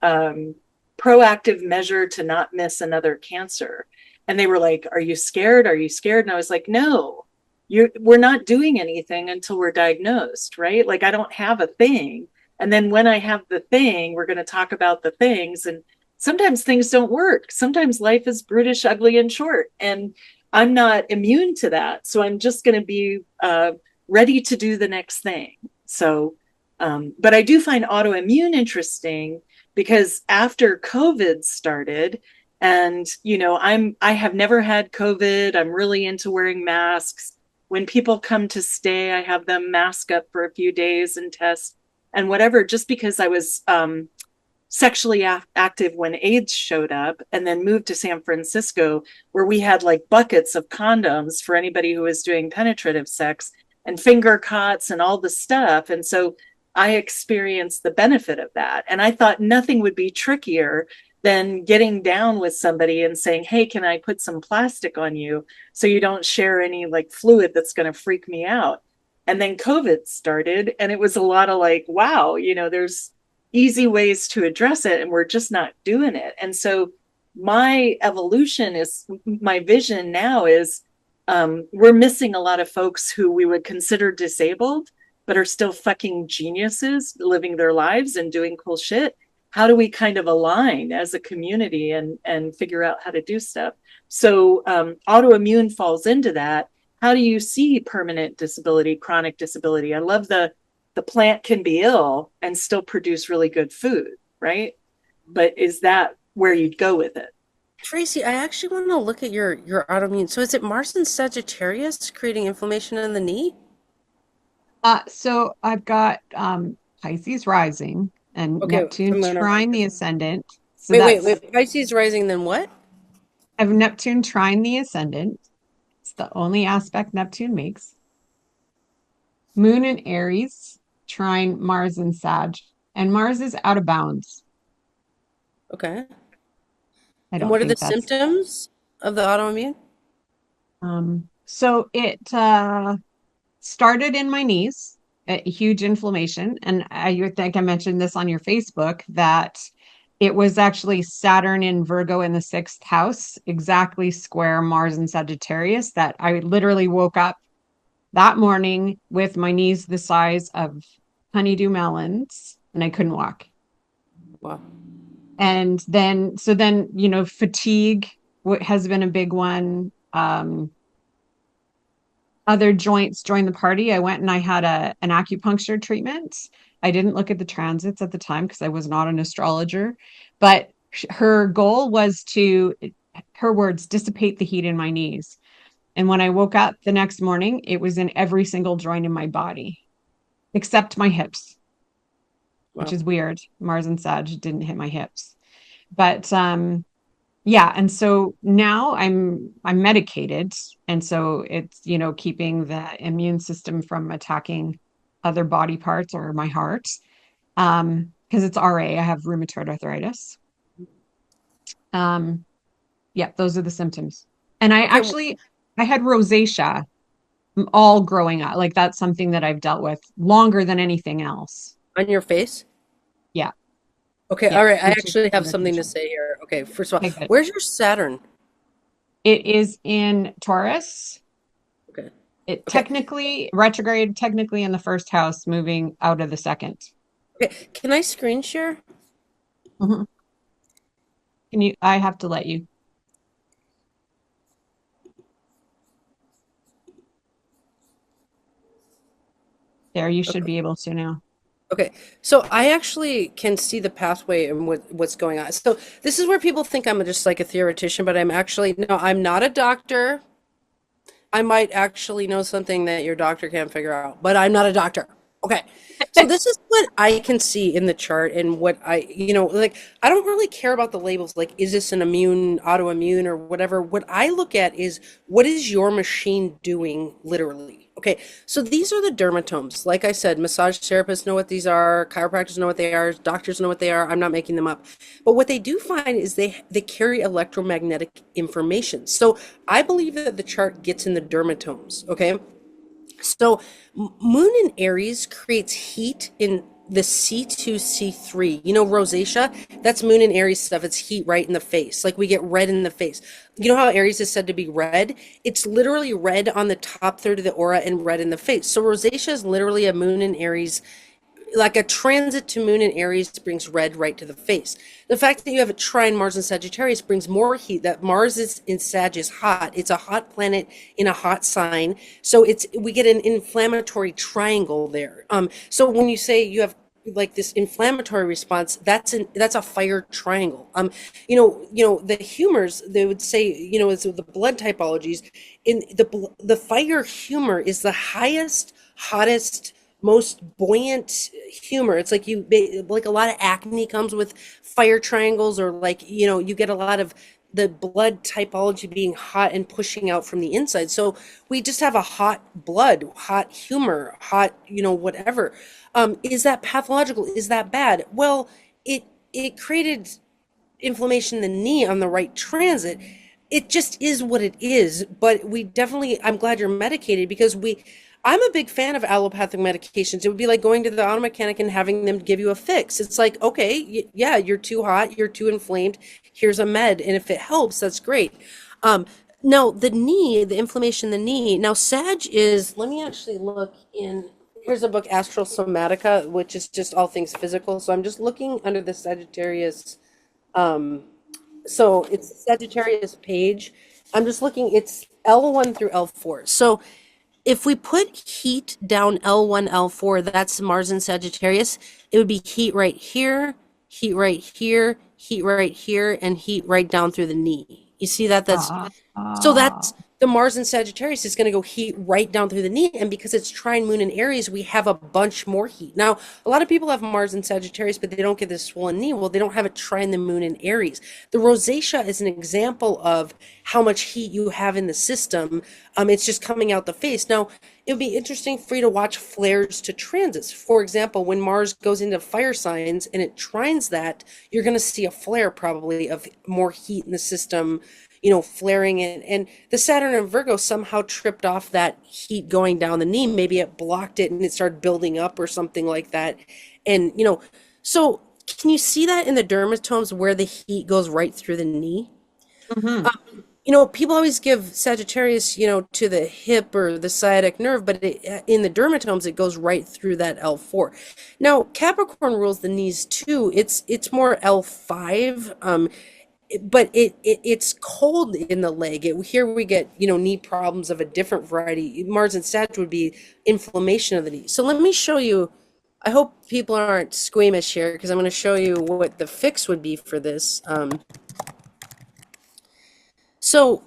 proactive measure to not miss another cancer. And they were like, are you scared? Are you scared? And I was like, no, we're not doing anything until we're diagnosed, right? Like I don't have a thing. And then when I have the thing, we're going to talk about the things. And sometimes things don't work. Sometimes life is brutish, ugly, and short. And I'm not immune to that. So I'm just going to be ready to do the next thing. So, but I do find autoimmune interesting because after COVID started, and I have never had COVID. I'm really into wearing masks. When people come to stay, I have them mask up for a few days and test and whatever, just because I was sexually active when AIDS showed up, and then moved to San Francisco, where we had like buckets of condoms for anybody who was doing penetrative sex and finger cots and all the stuff. And so I experienced the benefit of that. And I thought nothing would be trickier than getting down with somebody and saying, hey, can I put some plastic on you so you don't share any like fluid that's going to freak me out? And then COVID started, and it was a lot of like, wow, there's easy ways to address it, and we're just not doing it. And so my vision now is we're missing a lot of folks who we would consider disabled, but are still fucking geniuses living their lives and doing cool shit. How do we kind of align as a community and figure out how to do stuff? So autoimmune falls into that. How do you see permanent disability, chronic disability? I love the plant can be ill and still produce really good food, right? But is that where you'd go with it? Tracy, I actually want to look at your autoimmune. So is it Mars and Sagittarius creating inflammation in the knee? So I've got Pisces rising and Okay, Neptune trine the ascendant. So wait. Pisces rising, then what? I have Neptune trine the ascendant. It's the only aspect Neptune makes. Moon in Aries, trine Mars and Sag, and Mars is out of bounds. Okay. And what are the symptoms of the autoimmune? So it started in my knees, a huge inflammation. And you think I mentioned this on your Facebook, that it was actually Saturn in Virgo in the 6th house, exactly square Mars in Sagittarius, that I literally woke up that morning with my knees the size of honeydew melons, and I couldn't walk. Wow. And then fatigue has been a big one. Other joints joined the party. I went and I had an acupuncture treatment. I didn't look at the transits at the time because I was not an astrologer, but her goal was to, her words, dissipate the heat in my knees. And when I woke up the next morning, it was in every single joint in my body, except my hips, which is weird. Mars and Sag didn't hit my hips. But yeah, and so now I'm medicated, and so it's keeping the immune system from attacking other body parts or my heart, because it's RA. I have rheumatoid arthritis. Yeah, those are the symptoms. And I had rosacea all growing up. Like that's something that I've dealt with longer than anything else. On your face? Yeah. Okay, all right. I actually have something to say here. Okay, first of all, where's your Saturn? It is in Taurus. Okay. Technically retrograde, technically in the 1st house, moving out of the 2nd. Okay, can I screen share? Mm-hmm. I have to let you. There, you should be able to now. Okay, so I actually can see the pathway and what's going on. So this is where people think I'm just like a theoretician, but I'm not a doctor. I might actually know something that your doctor can't figure out, but I'm not a doctor. Okay. So this is what I can see in the chart, and what I don't really care about the labels, like, is this an autoimmune or whatever. What I look at is, what is your machine doing literally? Okay, so these are the dermatomes. Like I said, massage therapists know what these are, chiropractors know what they are, doctors know what they are. I'm not making them up. But what they do find is they carry electromagnetic information. So I believe that the chart gets in the dermatomes, okay? So Moon in Aries creates heat in the C2, C3. You know, rosacea? That's Moon and Aries stuff. It's heat right in the face. Like we get red in the face. You know how Aries is said to be red? It's literally red on the top third of the aura and red in the face. So rosacea is literally a Moon and Aries, like a transit to Moon in Aries brings red right to the face. The fact that you have a trine Mars in Sagittarius brings more heat. That Mars is in Sag is hot. It's a hot planet in a hot sign. So we get an inflammatory triangle there. So when you say you have like this inflammatory response, that's a fire triangle. The humors, they would say, it's the blood typologies. In the fire humor is the highest, hottest, most buoyant humor. It's like like a lot of acne comes with fire triangles, or like, you get a lot of the blood typology being hot and pushing out from the inside. So we just have a hot blood, hot humor, hot, whatever. Is that pathological? Is that bad? Well, it created inflammation in the knee on the right transit. It just is what it is. But I'm glad you're medicated, because I'm a big fan of allopathic medications. It would be like going to the auto mechanic and having them give you a fix. It's like, okay, yeah, you're too hot, you're too inflamed. Here's a med, and if it helps, that's great. Now the knee, the inflammation in the knee. Now Sag is. Let me actually look in. Here's a book, Astral Somatica, which is just all things physical. So I'm just looking under the Sagittarius. So it's the Sagittarius page. I'm just looking. It's L1 through L4. So if we put heat down L1, L4, that's Mars in Sagittarius, it would be heat right here, heat right here, heat right here, and heat right down through the knee. You see that? So that's the Mars in Sagittarius is going to go heat right down through the knee. And because it's trine Moon in Aries, we have a bunch more heat. Now, a lot of people have Mars in Sagittarius, but they don't get this swollen knee. Well, they don't have a trine the Moon in Aries. The rosacea is an example of how much heat you have in the system. It's just coming out the face. Now, it would be interesting for you to watch flares to transits. For example, when Mars goes into fire signs and it trines that, you're going to see a flare probably of more heat in the system, flaring it. And the Saturn and Virgo somehow tripped off that heat going down the knee. Maybe it blocked it and it started building up or something like that. And, so can you see that in the dermatomes where the heat goes right through the knee? Mm-hmm. People always give Sagittarius, to the hip or the sciatic nerve, but in the dermatomes, it goes right through that L4. Now, Capricorn rules the knees too. It's more L5. But it's cold in the leg. Here we get, knee problems of a different variety. Mars and Sag would be inflammation of the knee. So let me show you. I hope people aren't squeamish here, because I'm going to show you what the fix would be for this. So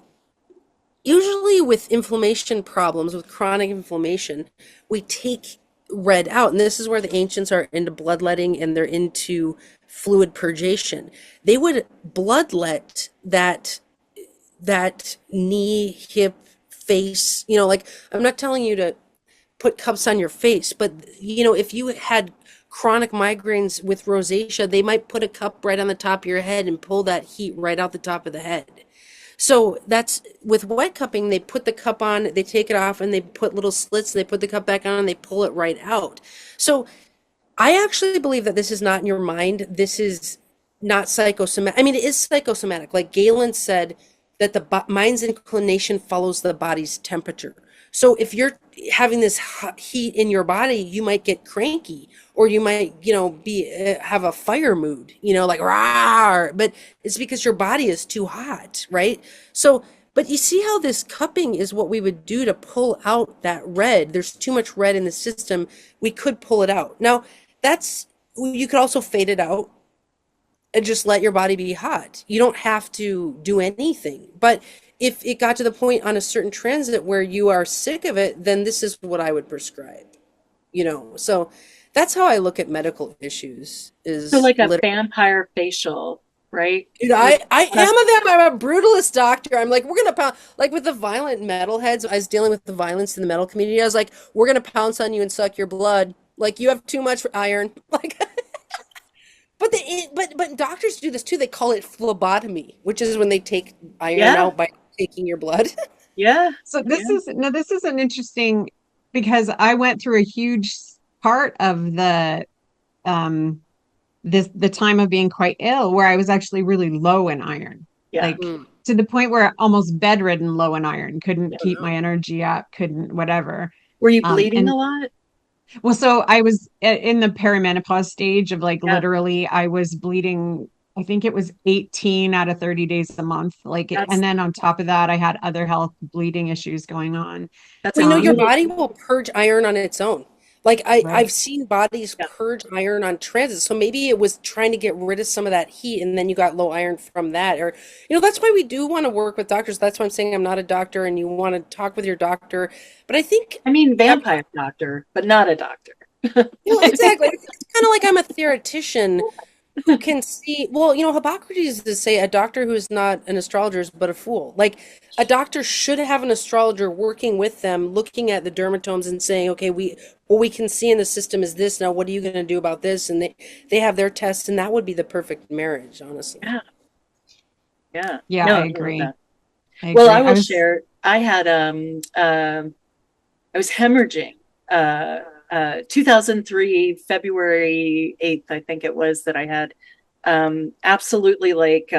usually with inflammation problems, with chronic inflammation, we take red out. And this is where the ancients are into bloodletting, and they're into fluid purgation. They would bloodlet that knee, hip, face, like, I'm not telling you to put cups on your face, but if you had chronic migraines with rosacea, they might put a cup right on the top of your head and pull that heat right out the top of the head. So that's with wet cupping, they put the cup on, they take it off, and they put little slits, they put the cup back on, and they pull it right out. So I actually believe that this is not in your mind. This is not psychosomatic. I mean, it is psychosomatic. Like Galen said, that the mind's inclination follows the body's temperature. So if you're having this hot heat in your body, you might get cranky, or you might, have a fire mood, like rah, but it's because your body is too hot, right? So, but you see how this cupping is what we would do to pull out that red. There's too much red in the system. We could pull it out. Now, you could also fade it out and just let your body be hot. You don't have to do anything. But if it got to the point on a certain transit where you are sick of it, then this is what I would prescribe. So that's how I look at medical issues. Is so like a vampire facial, right? Dude, I am I'm a brutalist doctor. I'm like, we're gonna pound, like with the violent metalheads. I was dealing with the violence in the metal community. I was like, we're gonna pounce on you and suck your blood. Like, you have too much iron. Like, but doctors do this too. They call it phlebotomy, which is when they take iron out by taking your blood. Yeah. So this is an interesting, because I went through a huge part of the the time of being quite ill where I was actually really low in iron. Yeah. Like to the point where almost bedridden low in iron, couldn't Oh, keep no. my energy up, couldn't whatever. Were you bleeding a And lot? well, so I was in the perimenopause stage of like Yeah. literally I was bleeding, I think it was 18 out of 30 days a month. Like, and That's then on top of that, I had other health bleeding issues going on. that's Well, a your Um, really body will purge iron on its own. Like I've right. seen bodies yeah. purge iron on transit. So maybe it was trying to get rid of some of that heat and then you got low iron from that. Or, that's why we do want to work with doctors. That's why I'm saying I'm not a doctor and you want to talk with your doctor. But I think I mean, vampire doctor, but not a doctor. exactly. I think it's kind of like I'm a theoretician who can see, well, Hippocrates to say a doctor who is not an astrologer is but a fool. Like a doctor should have an astrologer working with them, looking at the dermatomes and saying, okay, what we can see in the system is this. Now, what are you going to do about this? And they have their tests, and that would be the perfect marriage, honestly. Yeah. Yeah. Yeah, No, I I love agree. that. I Well, I agree. will share. I had I was hemorrhaging 2003 February 8th, I think it was, that I had absolutely like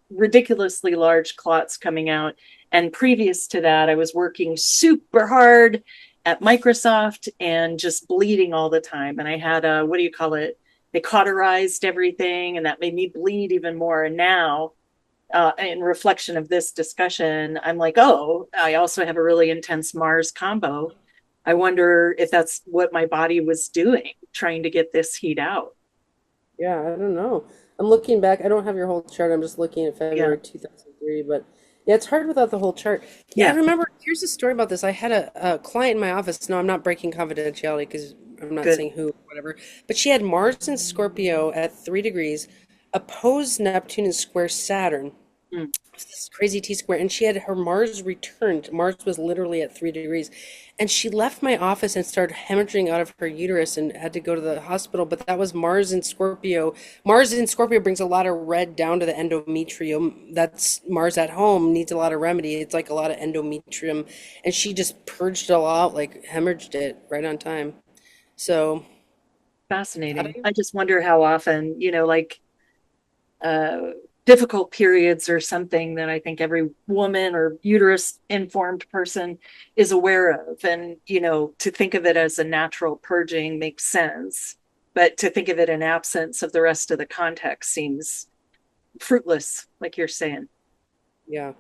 ridiculously large clots coming out. And previous to that, I was working super hard at Microsoft and just bleeding all the time. And I had a, what do you call it? They cauterized everything, and that made me bleed even more. And now, in reflection of this discussion, I'm like, oh, I also have a really intense Mars combo. I wonder if that's what my body was doing, trying to get this heat out. Yeah, I don't know. I'm looking back. I don't have your whole chart. I'm just looking at Yeah. February 2003, but yeah, it's hard without the whole chart. Yeah, I Yeah. remember. Here's a story about this. I had a client in my office. No, I'm not breaking confidentiality because I'm not Good. saying who, whatever. But she had Mars in Scorpio at 3 degrees, opposed Neptune and square Saturn. Mm. This crazy T square, and she had her Mars returned. Mars was literally at 3 degrees, and she left my office and started hemorrhaging out of her uterus and had to go to the hospital. But that was Mars in Scorpio. Mars in Scorpio brings a lot of red down to the endometrium. That's Mars at home needs a lot of remedy. It's like a lot of endometrium, and she just purged it all out, like hemorrhaged it right on time. So I Fascinating. don't I just wonder how often, like uh, difficult periods or something that I think every woman or uterus informed person is aware of. And, to think of it as a natural purging makes sense. But to think of it in absence of the rest of the context seems fruitless, like you're saying. yeah.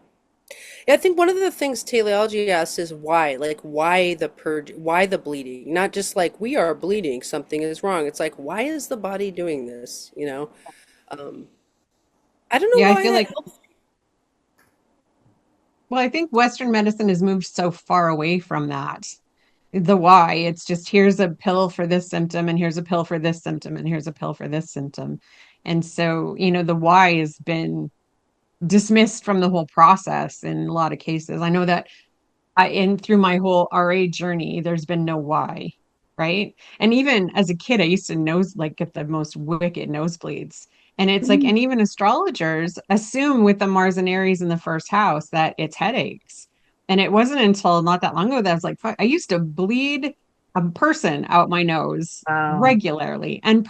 Yeah, I think one of the things teleology asks is why, like why the purge, why the bleeding, not just like we are bleeding, something is wrong. It's like why is the body doing this? Um, I don't know Yeah, I why feel that like, helps. well, I think Western medicine has moved so far away from that. The why, it's just here's a pill for this symptom, and here's a pill for this symptom, and here's a pill for this symptom. And so, the why has been dismissed from the whole process in a lot of cases. I know that and through my whole RA journey, there's been no why, right? And even as a kid, I used to get the most wicked nosebleeds. And it's like, Mm. and even astrologers assume with the Mars and Aries in the first house that it's headaches. And it wasn't until not that long ago that I was like, fuck, I used to bleed a person out my nose Wow. regularly. And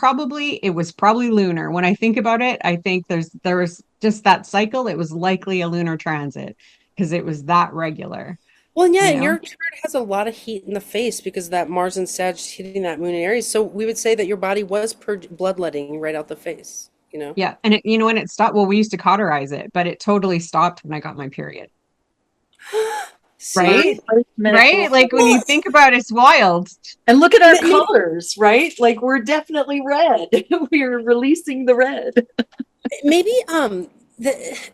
it was probably lunar. When I think about it, I think there was just that cycle. It was likely a lunar transit because it was that regular, Well, yeah, you and know? your chart has a lot of heat in the face because that Mars and Sag is hitting that Moon in Aries. So we would say that your body was purge bloodletting right out the face, you know? Yeah. And when it stopped, well, we used to cauterize it, but it totally stopped when I got my period. Mars Right? See? Right? menopause. Like when you Well, think about it, it's wild. And look at our maybe colors, right? Like we're definitely red. We're releasing the red. maybe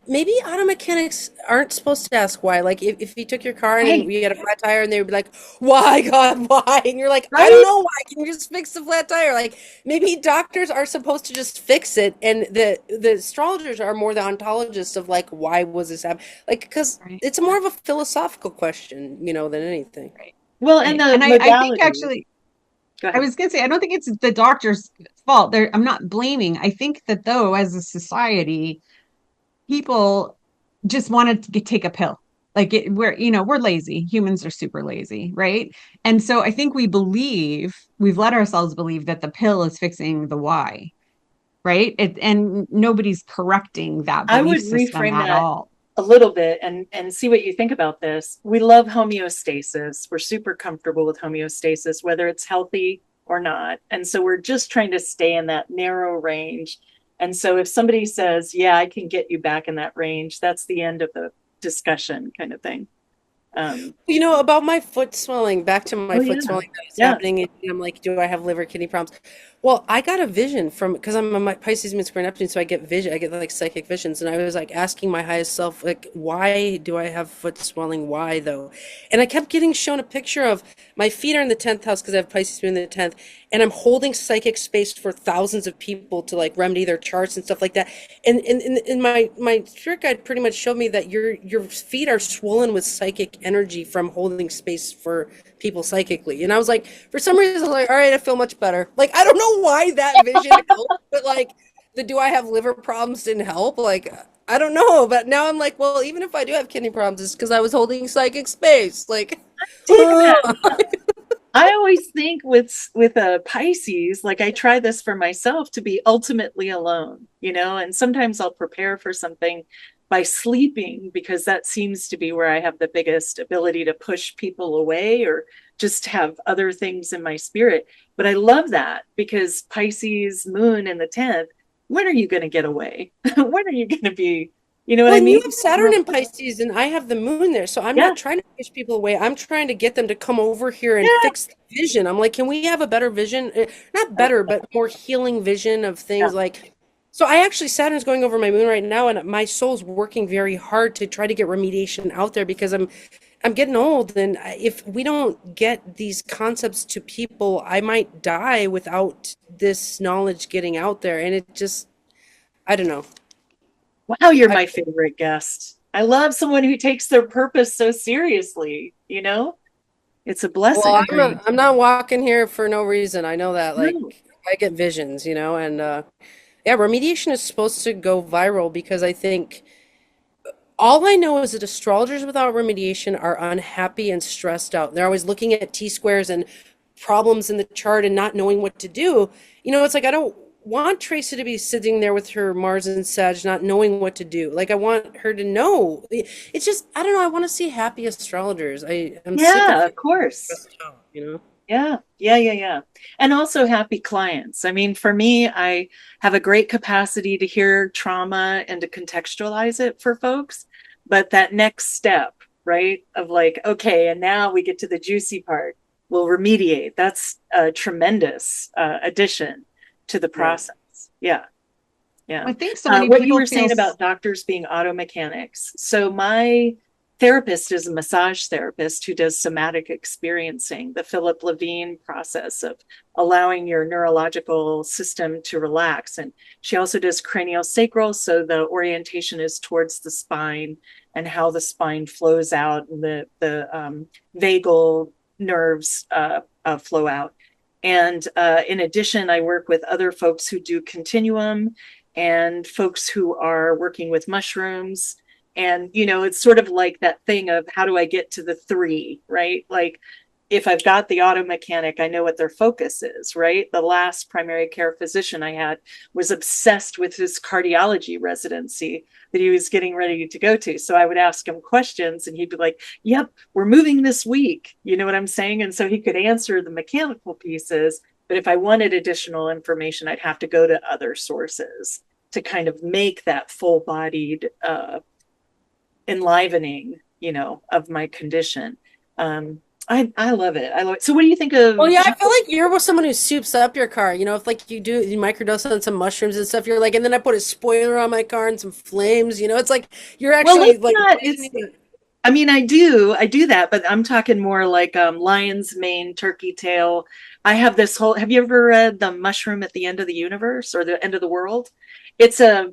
maybe auto mechanics aren't supposed to ask why. Like if you took your car and Right. you had a flat tire and they would be like, "Why, God, why?" And you're like, "I don't Right? know why. Can you just fix the flat tire?" Like maybe doctors are supposed to just fix it, and the astrologers are more the ontologists of like, why was this happening? Like because Right. it's more of a philosophical question, than anything. Right. Well, and Right. the And I think modality. actually, Go I ahead. was going to say, I don't think it's the doctor's fault. I'm not blaming. I think that though, as a society, people just wanted to take a pill. Like we're lazy. Humans are super lazy, right? And so I think we've let ourselves believe that the pill is fixing the why, right? And nobody's correcting that I belief would system reframe at that all. a little bit and see what you think about this. We love homeostasis. We're super comfortable with homeostasis, whether it's healthy or not. And so we're just trying to stay in that narrow range. And so if somebody says, yeah, I can get you back in that range, that's the end of the discussion kind of thing. You know, about my foot swelling, back to my Oh foot yeah. swelling that was Yeah. happening, and I'm like, do I have liver kidney problems? Well, I got a vision from, because I'm a Pisces Moon Square Neptune, so I get vision, I get like psychic visions, and I was like asking my highest self, like, why do I have foot swelling? Why though? And I kept getting shown a picture of my feet are in the 10th house because I have Pisces Moon in the 10th, and I'm holding psychic space for thousands of people to like remedy their charts and stuff like that. And my spirit guide pretty much showed me that your feet are swollen with psychic energy from holding space for people psychically. And I was like, for some reason, I was like, all right, I feel much better. Like, I don't know why that vision helped, but like, the do I have liver problems didn't help. Like, I don't know. But now I'm like, well, even if I do have kidney problems, it's because I was holding psychic space. Like, Dig that. I always think with a Pisces, like I try this for myself to be ultimately alone, and sometimes I'll prepare for something by sleeping because that seems to be where I have the biggest ability to push people away or just have other things in my spirit. But I love that because Pisces moon in the 10th, when are you going to get away? When are you going to be, you know what well, I and you mean? have Saturn in Pisces, and I have the moon there. So I'm Yeah. not trying to push people away. I'm trying to get them to come over here and Yeah. fix the vision. I'm like, can we have a better vision? Not better, but more healing vision of Yeah. things like. So I actually, Saturn's going over my moon right now, and my soul's working very hard to try to get remediation out there because I'm getting old, and if we don't get these concepts to people, I might die without this knowledge getting out there. And it just, I don't know. Wow, you're I, my favorite guest. I love someone who takes their purpose so seriously. It's a well, blessing. I'm not walking here for no reason. I know that. No. Like, I get visions, and yeah, remediation is supposed to go viral because I think all I know is that astrologers without remediation are unhappy and stressed out. They're always looking at T squares and problems in the chart and not knowing what to do. It's like I don't want Tracy to be sitting there with her Mars and Sag not knowing what to do. Like I want her to know. It's just I don't know. I want to see happy astrologers. I'm sick of Yeah, of feeling course. stressed out. Yeah, yeah, yeah, yeah. And also happy clients. I mean, for me, I have a great capacity to hear trauma and to contextualize it for folks. But that next step, right, of like, okay, and now we get to the juicy part, we'll remediate. That's a tremendous addition to the Right. process. Yeah. Yeah. I think so many What you people were feel saying about doctors being auto mechanics. So my therapist is a massage therapist who does somatic experiencing, the Philip Levine process of allowing your neurological system to relax. And she also does craniosacral. So the orientation is towards the spine and how the spine flows out and the vagal nerves flow out. And in addition, I work with other folks who do continuum and folks who are working with mushrooms. And, it's sort of like that thing of how do I get to the three, right? Like if I've got the auto mechanic, I know what their focus is, right? The last primary care physician I had was obsessed with his cardiology residency that he was getting ready to go to. So I would ask him questions and he'd be like, yep, we're moving this week. You know what I'm saying? And so he could answer the mechanical pieces. But if I wanted additional information, I'd have to go to other sources to kind of make that full bodied enlivening, of my condition. I love it. I love it. So what do you think Well, of yeah, I feel like you're with someone who soups up your car. If like you microdose on some mushrooms and stuff, you're like, and then I put a spoiler on my car and some flames. It's like you're well, actually it's like not, it's, poisoning it. I mean, I do that, but I'm talking more like lion's mane, turkey tail. I have this whole, have you ever read The Mushroom at the End of the Universe or the End of the World? It's a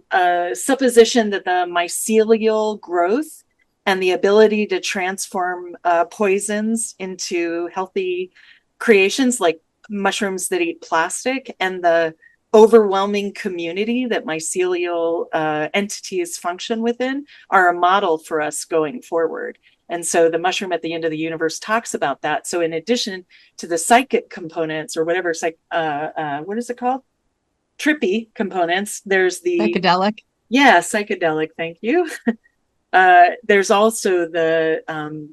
supposition that the mycelial growth and the ability to transform poisons into healthy creations like mushrooms that eat plastic and the overwhelming community that mycelial entities function within are a model for us going forward. And so the mushroom at the end of the universe talks about that. So in addition to the psychic components or whatever, what is it called? Trippy components, there's the Psychedelic. psychedelic. Thank you. There's also the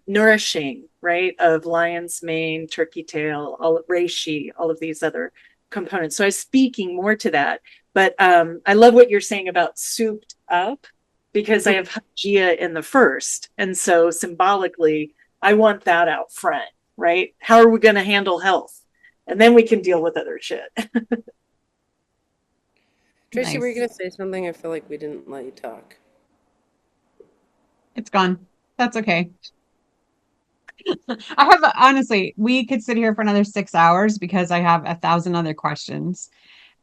nourishing, right, of lion's mane, turkey tail, reishi, all of these other components. So I was speaking more to that. But I love what you're saying about souped up, because I have Gia in the first. And so symbolically, I want that out front, right? How are we going to handle health? And then we can deal with other shit. Tracy, Nice. were you going to say something? I feel like we didn't let you talk. It's gone. That's okay. I have, honestly, we could sit here for another 6 hours because I have 1,000 other questions.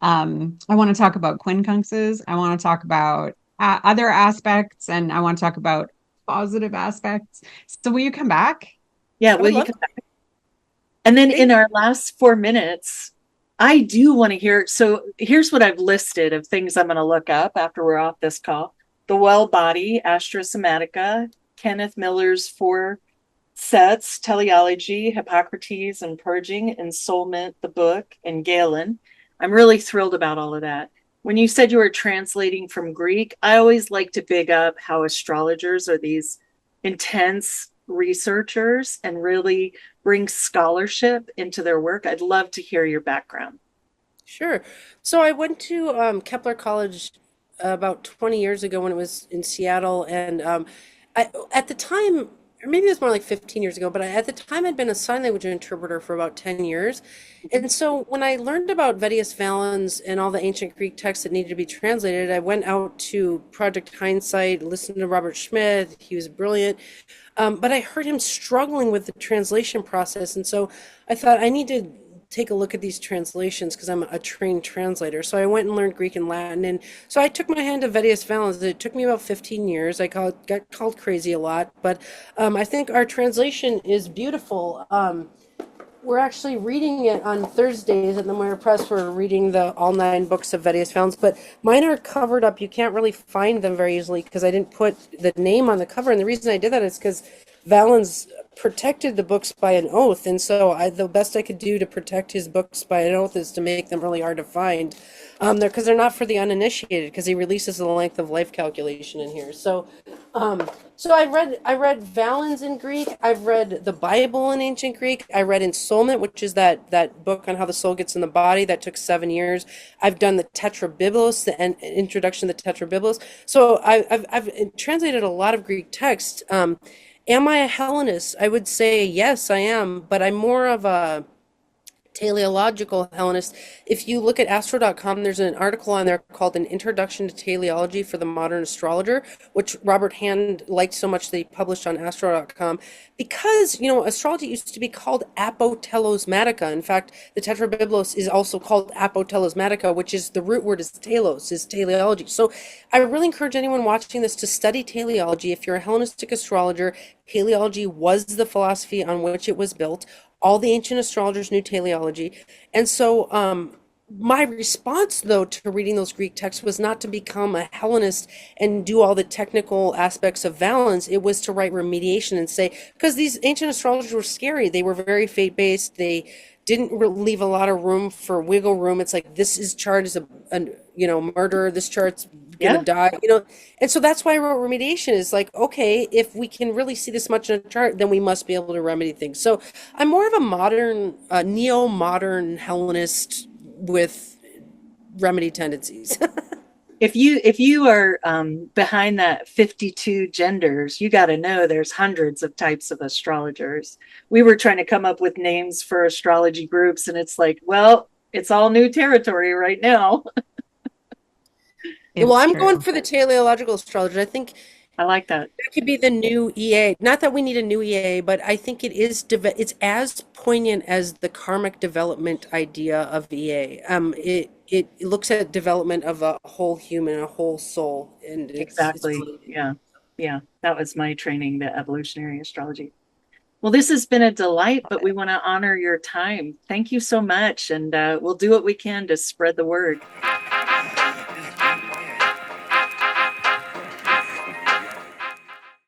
I want to talk about quincunxes. I want to talk about other aspects, and I want to talk about positive aspects. So will you come back? Yeah, I will would you love come back? And then in Thank our last 4 minutes, I do want to hear. So here's what I've listed of things I'm going to look up after we're off this call: the Well Body, Astrosomatica, Kenneth Miller's 4 sets, Teleology, Hippocrates and Purging, Ensoulment, the book, and Galen. I'm really thrilled about all of that. When you said you were translating from Greek, I always like to big up how astrologers are these intense researchers and really bring scholarship into their work. I'd love to hear your background. Sure. So I went to Kepler College about 20 years ago when it was in Seattle, and at the time, or maybe it was more like 15 years ago, but at the time I'd been a sign language interpreter for about 10 years. And so when I learned about Vedic Valens and all the ancient Greek texts that needed to be translated, I went out to Project Hindsight, listened to Robert Schmidt. He was brilliant. But I heard him struggling with the translation process. And so I thought I need to take a look at these translations because I'm a trained translator. So I went and learned Greek and Latin. And so I took my hand to Vedic Valens. It took me about 15 years. Got called crazy a lot. But I think our translation is beautiful. We're actually reading it on Thursdays at the Moira Press. We're reading all 9 books of Vedic Valens, but mine are covered up. You can't really find them very easily because I didn't put the name on the cover. And the reason I did that is because Valens protected the books by an oath, and so the best I could do to protect his books by an oath is to make them really hard to find. They're not for the uninitiated, because he releases the length of life calculation in here. So I read Valens in Greek. I've read the Bible in ancient Greek. I read Ensoulment, which is that book on how the soul gets in the body. That took 7 years. I've done the Tetrabiblos, the introduction to the Tetrabiblos. So I've translated a lot of Greek texts. Am I a Hellenist? I would say yes, I am, but I'm more of a teleological Hellenist. If you look at astro.com, there's an article on there called An Introduction to Teleology for the Modern Astrologer, which Robert Hand liked so much that he published on astro.com, because, astrology used to be called apotelosmatica. In fact, the Tetrabiblos is also called apotelosmatica, which is the root word is telos, is teleology. So I really encourage anyone watching this to study teleology. If you're a Hellenistic astrologer, teleology was the philosophy on which it was built. All the ancient astrologers knew teleology. And so my response, though, to reading those Greek texts was not to become a Hellenist and do all the technical aspects of Valens. It was to write Remediation and say, because these ancient astrologers were scary. They were very fate-based. They didn't leave a lot of room for wiggle room. It's like, this is chart is a murder. This chart's gonna die, and so that's why I wrote Remediation. Is like, okay, if we can really see this much in a chart, then we must be able to remedy things. So I'm more of a modern, neo-modern Hellenist with remedy tendencies. If you are behind that 52 genders, you got to know there's hundreds of types of astrologers. We were trying to come up with names for astrology groups, and it's like, well, it's all new territory right now. Well, I'm True. going for the teleological astrologer. I think I like that. it could be the new EA. Not that we need a new EA, but I think it's as poignant as the karmic development idea of EA. It looks at development of a whole human, a whole soul, and Exactly. Yeah. That was my training, the evolutionary astrology. Well, this has been a delight, but we want to honor your time. Thank you so much, and we'll do what we can to spread the word.